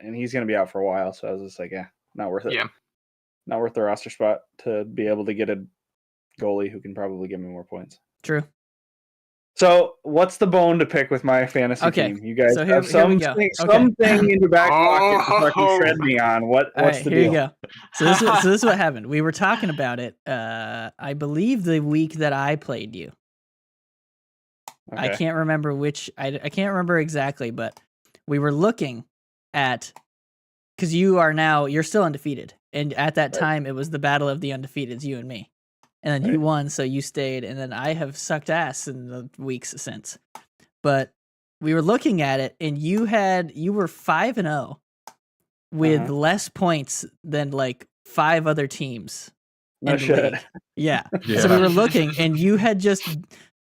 and he's going to be out for a while. So I was just like, not worth it. Yeah. Not worth the roster spot to be able to get a goalie who can probably give me more points. True. So what's the bone to pick with my fantasy team? You guys have something in your back pocket to fucking shred me on. What's the deal? Here you go. So this is what happened. We were talking about it. I believe the week that I played you. Okay. I can't remember which. I can't remember exactly, but we were looking at because you're still undefeated, and at that time it was the battle of the undefeateds, you and me. And then you won, so you stayed. And then I have sucked ass in the weeks since. But we were looking at it, and you were 5-0 with less points than like 5 other teams. No shit. Yeah. So we were looking, and you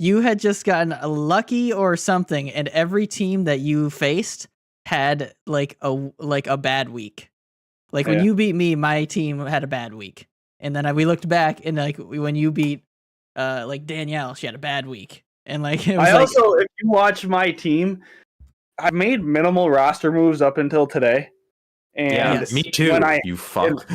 you had just gotten lucky or something, and every team that you faced had like a bad week. Like when you beat me, my team had a bad week, and then we looked back and like when you beat like Danielle, she had a bad week, and like it was also, if you watch my team, I made minimal roster moves up until today. And me too. You fuck.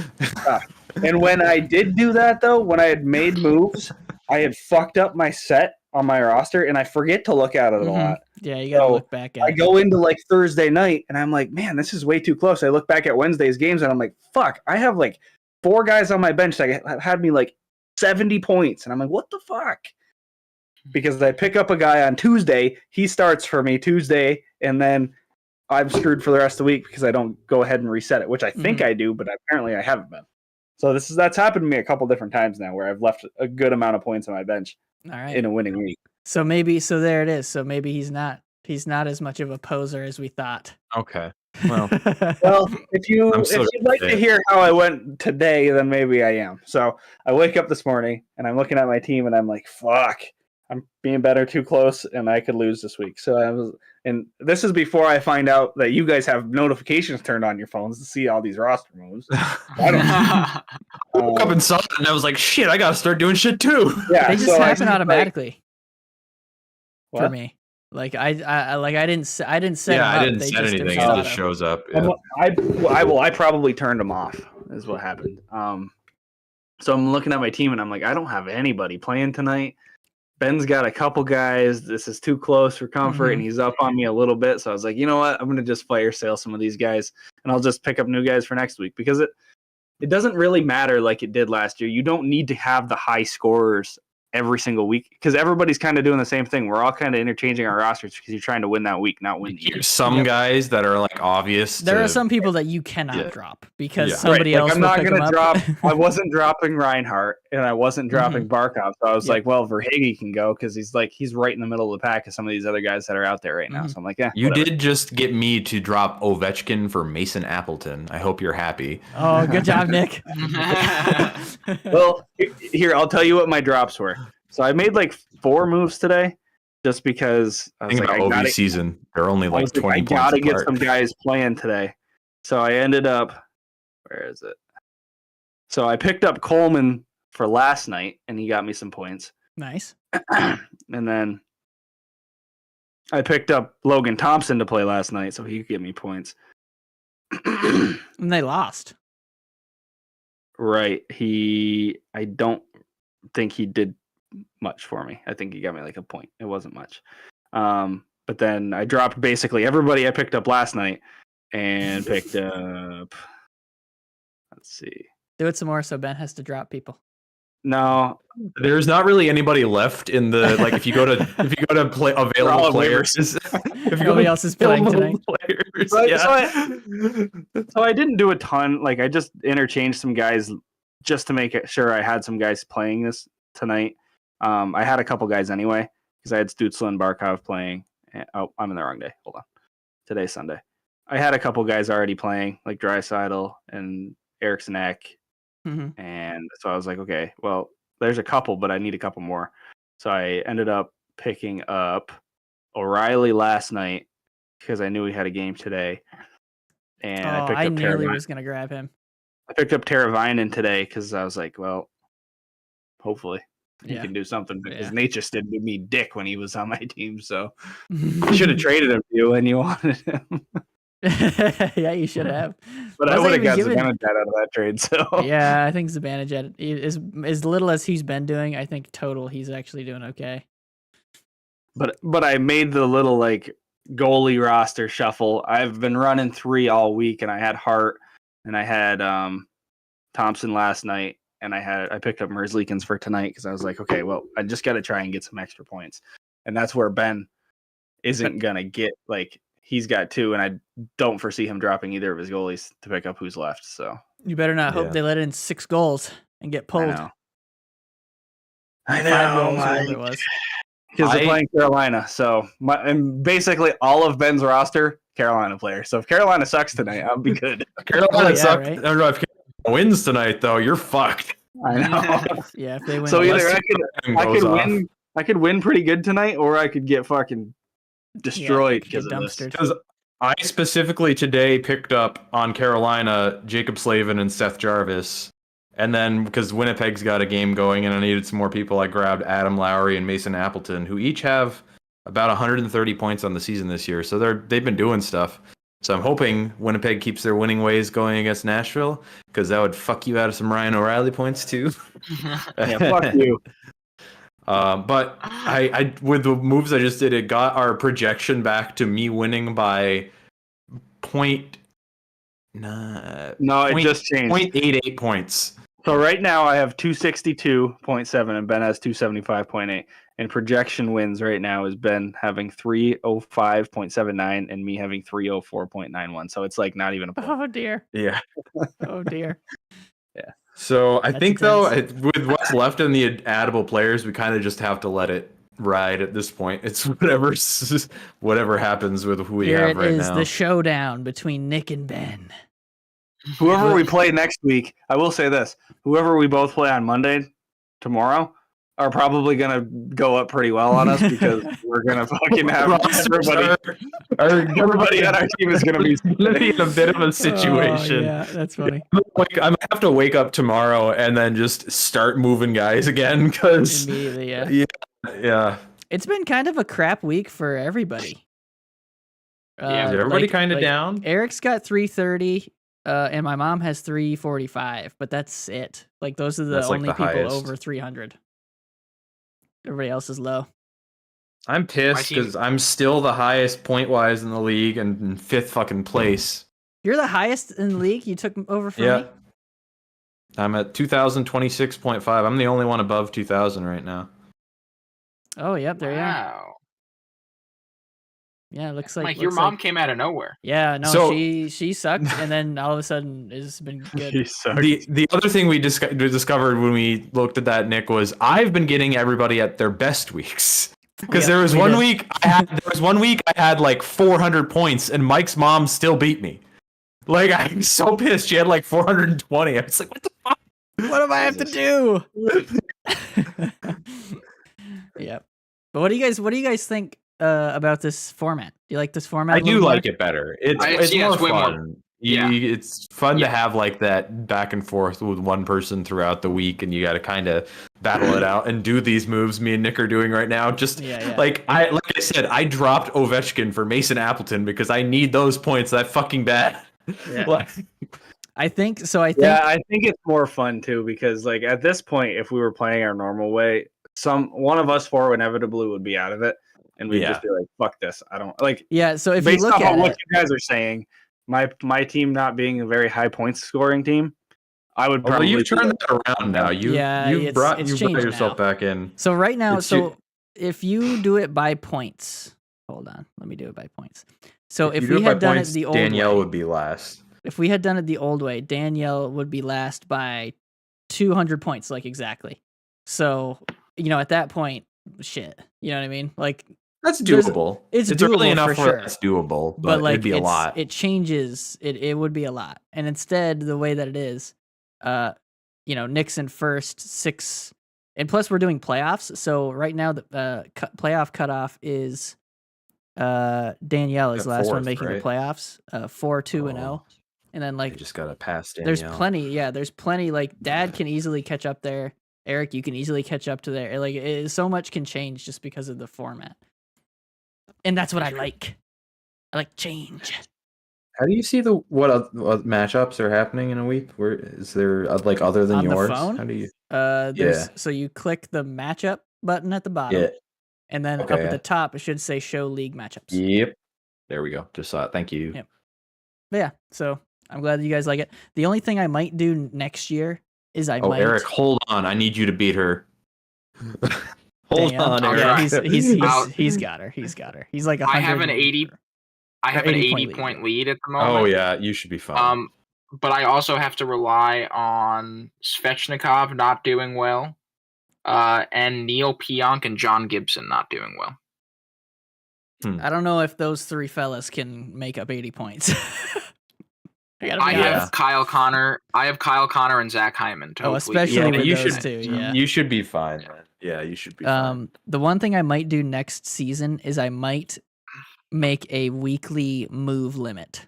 And when I did do that, though, when I had made moves, I had fucked up my set on my roster, and I forget to look at it a lot. Yeah, you gotta look back at it. I go into like Thursday night, and I'm like, man, this is way too close. I look back at Wednesday's games, and I'm like, fuck, I have like 4 guys on my bench that had me like 70 points. And I'm like, what the fuck? Because I pick up a guy on Tuesday, he starts for me Tuesday, and then I'm screwed for the rest of the week because I don't go ahead and reset it, which I think I do, but apparently I haven't been. So that's happened to me a couple different times now where I've left a good amount of points on my bench in a winning week. So there it is. So maybe he's not as much of a poser as we thought. Okay. Well, if you'd like to hear how I went today, then maybe I am. So I wake up this morning and I'm looking at my team and I'm like, fuck, I'm being better too close and I could lose this week. And this is before I find out that you guys have notifications turned on your phones to see all these roster moves. I woke up and saw it, and I was like, "Shit, I gotta start doing shit too." Yeah, they just happen automatically for me. Like I didn't set. I didn't set anything. It just shows up. Yeah. I probably turned them off. Is what happened. So I'm looking at my team, and I'm like, I don't have anybody playing tonight. Ben's got a couple guys. This is too close for comfort, and he's up on me a little bit. So I was like, you know what? I'm going to just fire sale some of these guys, and I'll just pick up new guys for next week because it doesn't really matter like it did last year. You don't need to have the high scorers every single week because everybody's kind of doing the same thing. We're all kind of interchanging our rosters because you're trying to win that week, not win. There's some guys that are like obvious. There are some people that you cannot drop because somebody else. I'm not going to drop. I wasn't dropping Reinhardt and I wasn't dropping Barkov. So I was like, well, Verhaeghe can go because he's right in the middle of the pack of some of these other guys that are out there right now. So I'm like, yeah. You did just get me to drop Ovechkin for Mason Appleton. I hope you're happy. Oh, good job, Nick. Well, here I'll tell you what my drops were. So I made like 4 moves today, just because I was OV season. They're only like 20 points apart. I gotta get some guys playing today. So I ended up, where is it? So I picked up Coleman for last night, and he got me some points. Nice. And then I picked up Logan Thompson to play last night, so he could give me points. And they lost. Right. I don't think he did much for me. I think he got me like a point. It wasn't much. But then I dropped basically everybody I picked up last night and picked up, let's see. Do it some more so Ben has to drop people. No, there's not really anybody left in the like. If you go to play available players, if nobody else is playing tonight. Players, so I didn't do a ton. Like I just interchanged some guys just to make sure I had some guys playing this tonight. I had a couple guys anyway because I had Stützle and Barkov playing. Oh, I'm in the wrong day. Hold on. Today's Sunday. I had a couple guys already playing, like Draisaitl and Eriksson Ek. And so I was like, okay, well, there's a couple, but I need a couple more. So I ended up picking up O'Reilly last night because I knew he had a game today. And I picked up nearly was going to grab him. I picked up Teravainen today because I was like, well, hopefully he can do something because Nate just did me dick when he was on my team. So I should have traded him to you and you wanted him. Yeah, you should have. But I would have got Zibanejad out of that trade. So yeah, I think Zibanejad is as little as he's been doing. I think total he's actually doing okay. But I made the little like goalie roster shuffle. I've been running 3 all week, and I had Hart and I had Thompson last night, and I picked up Merzlikins for tonight because I was like, okay, well, I just got to try and get some extra points, and that's where Ben isn't gonna get like. He's got 2, and I don't foresee him dropping either of his goalies to pick up who's left. So you better not hope they let in 6 goals and get pulled. I know. Because they're playing Carolina. So and basically all of Ben's roster, Carolina players. So if Carolina sucks tonight, I'll be good. Carolina sucks. Right? I don't know if Carolina wins tonight, though. You're fucked. I know. Yeah, if they win. So either I could win. I could win pretty good tonight, or I could get fucking destroyed because of this. Because I specifically today picked up on Carolina, Jacob Slavin and Seth Jarvis. And then because Winnipeg's got a game going and I needed some more people, I grabbed Adam Lowry and Mason Appleton, who each have about 130 points on the season this year. So they've been doing stuff. So I'm hoping Winnipeg keeps their winning ways going against Nashville, because that would fuck you out of some Ryan O'Reilly points too. Yeah, fuck you. But I with the moves I just did, it got our projection back to me winning by point. No, it just changed. 0.88 points. So right now I have 262.7 and Ben has 275.8. And projection wins right now is Ben having 305.79 and me having 304.91. So it's like not even a point. Oh dear. Yeah. Oh dear. Yeah. So I think intense. though, with what's left in the addable players, we kind of just have to let it ride at this point. It's whatever happens with who we have right now. Here it is, the showdown between Nick and Ben. Whoever we play next week, I will say this: whoever we both play on Monday, tomorrow, are probably gonna go up pretty well on us because we're gonna fucking have everybody on our team is gonna be in a bit of a situation. Oh, yeah, that's funny. Like I'm gonna have to wake up tomorrow and then just start moving guys again because immediately, yeah. It's been kind of a crap week for everybody. Is everybody kind of down? Eric's got 330. And my mom has 345, but that's it. Like those are the only people highest. Over 300. Everybody else is low. I'm pissed because I'm still the highest point wise in the league and in 5th fucking place. You're the highest in the league. You took over from me. I'm at 2026.5. I'm the only one above 2000 right now. Oh, yep, there you are. Yeah, it looks like your mom came out of nowhere. Yeah, no, so, she sucked, and then all of a sudden it's been good. The other thing we discovered when we looked at that, Nick, was I've been getting everybody at their best weeks. Because there was one week I had like 400 points, and Mike's mom still beat me. Like I'm so pissed. She had like 420. I was like, what the fuck? What do I have to do? Yep. But what do you guys think about this format? Do you like this format? I do like it better. It's more fun. It's fun to have like that back and forth with one person throughout the week, and you got to kind of battle it out and do these moves me and Nick are doing right now. Just like I said, I dropped Ovechkin for Mason Appleton because I need those points that fucking bad. Yeah. I think I think it's more fun too because like at this point, if we were playing our normal way, one of us four inevitably would be out of it. And we'd just be like, fuck this. I don't like. Yeah. So if based you look at what it, you guys are saying, my team not being a very high points scoring team, I would probably. Well, you've turned that around now. You brought yourself back in. So right now, if you do it by points, hold on, let me do it by points. So if we had done it the old way, Danielle would be last. If we had done it the old way, Danielle would be last by 200 points, like exactly. So at that point, shit. You know what I mean? Like. That's doable. It's doable early enough for sure. It's doable, but like, it'd be a lot. It changes. It would be a lot. And instead, the way that it is, Nixon first 6, and plus we're doing playoffs. So right now the playoff cutoff is Danielle is the last one making the playoffs. 4-2-0, and then like you just gotta pass Danielle. There's plenty. Yeah, there's plenty. Like Dad can easily catch up there. Eric, you can easily catch up to there. Like so much can change just because of the format. And that's what I like. I like change. How do you see what matchups are happening in a week? Where is there like other than on yours? The phone? How do you? So you click the matchup button at the bottom, and then up at the top it should say show league matchups. Yep. There we go. Just saw it. Thank you. Yep. But yeah. So I'm glad that you guys like it. The only thing I might do next year is Eric, hold on. I need you to beat her. Hold on, Eric. Yeah, he's got her. He's got her. He's like 100. I have an 80 point lead at the moment. Oh yeah, you should be fine. But I also have to rely on Svechnikov not doing well, and Neil Pionk and John Gibson not doing well. I don't know if those three fellas can make up 80 points. I have Kyle Connor. And Zach Hyman. Especially with those two. Yeah, you should be fine. Man. Yeah, you should be fine. The one thing I might do next season is I might make a weekly move limit.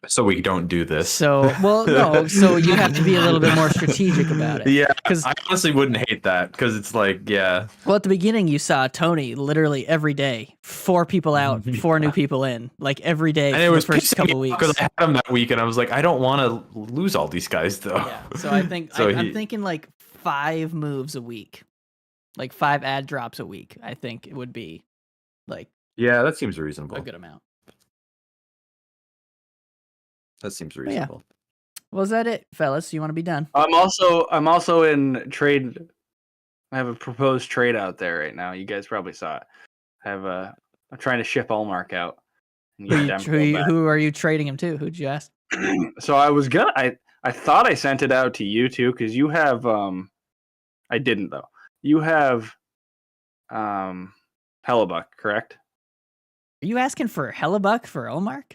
So we don't do this. So you have to be a little bit more strategic about it. Yeah, because I honestly wouldn't hate that because it's like, yeah. Well, at the beginning, you saw Tony literally every day, 4 people out, 4 new people in, like every day. And it was the first couple weeks because I had him that week, and I was like, I don't want to lose all these guys though. Yeah, so I think I'm thinking like 5 moves a week, like 5 ad drops a week. I think it would be like that seems reasonable. A good amount. That seems reasonable. Yeah. Well, is that it, fellas? You want to be done? I'm also in trade. I have a proposed trade out there right now. You guys probably saw it. I'm trying to ship Allmark out. Who are you trading him to? Who'd you ask? So I thought I sent it out to you too, because you have I didn't though. You have Hellebuck, correct? Are you asking for Hellebuck for Allmark?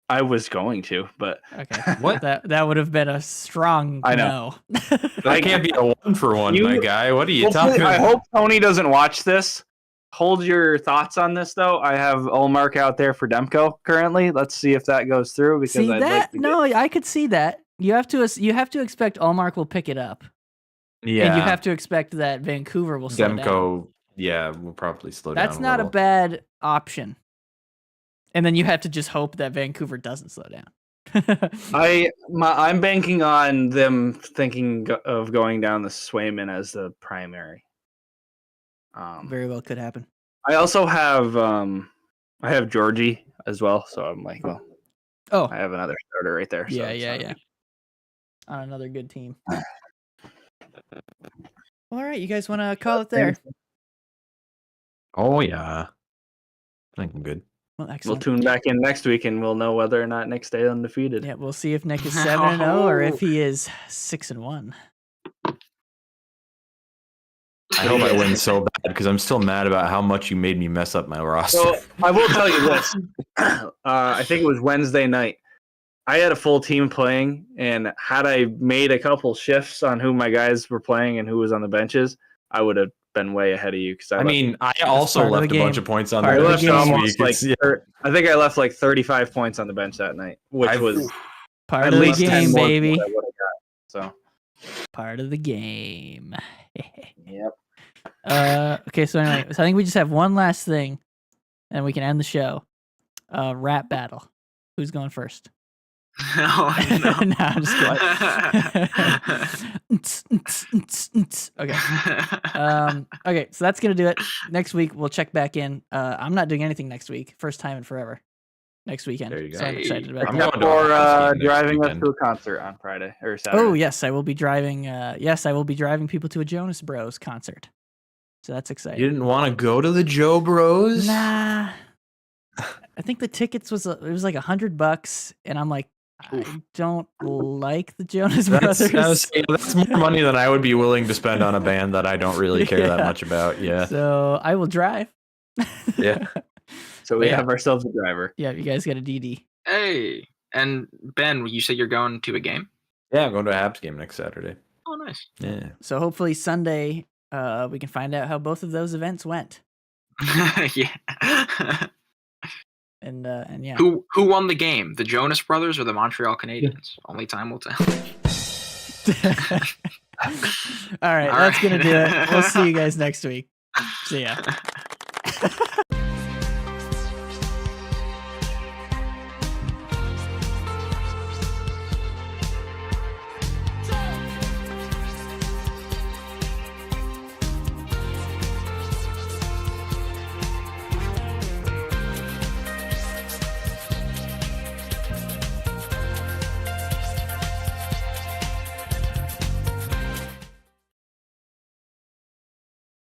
I was going to, but okay. What? That would have been a strong no. That can't be a 1-for-1, my guy. What are you talking about? I hope Tony doesn't watch this. Hold your thoughts on this, though. I have Allmark out there for Demko currently. Let's see if that goes through. Because I could see that. You have to expect Allmark will pick it up. Yeah, and you have to expect that Vancouver will slow down. Demko, will probably slow down. That's not a bad option. And then you have to just hope that Vancouver doesn't slow down. I'm banking on them thinking of going down the Swayman as the primary. Very well could happen. I also have Georgie as well, so I'm like, well, I have another starter right there. So yeah. On another good team. All right, you guys want to call it there? Oh yeah, I think I'm good. Well, excellent. We'll tune back in next week and we'll know whether or not Nick stays undefeated. Yeah, we'll see if Nick is 7-0 or if he is 6-1. I hope I win so bad because I'm still mad about how much you made me mess up my roster. So I will tell you this. I think it was Wednesday night. I had a full team playing, and had I made a couple shifts on who my guys were playing and who was on the benches, I would have been way ahead of you. I also left a bunch of points on the bench this week. I think I left like 35 points on the bench that night, which was part of the game, baby. So part of the game. Yep. Okay, so anyway, I think we just have one last thing, and we can end the show. Rap battle. Who's going first? No. No, I'm just kidding. Okay. Okay, so that's gonna do it. Next week we'll check back in. I'm not doing anything next week. First time in forever. Next weekend. There you go. So I'm excited about I'm that. Or driving us to a concert on Friday or Saturday. Oh yes, I will be driving. I will be driving people to a Jonas Bros concert. So that's exciting. You didn't want to go to the Joe Bros? Nah. I think the tickets was like $100, and I'm like, I don't like the Jonas Brothers. That's more money than I would be willing to spend on a band that I don't really care that much about. Yeah. So I will drive. Yeah. So we have ourselves a driver. Yeah, you guys got a DD. Hey, and Ben, you said you're going to a game? Yeah, I'm going to a Habs game next Saturday. Oh, nice. Yeah. So hopefully Sunday, we can find out how both of those events went. Yeah. And yeah. Who won the game? The Jonas Brothers or the Montreal Canadiens? Only time will tell. All right, that's gonna do it. We'll see you guys next week. See ya.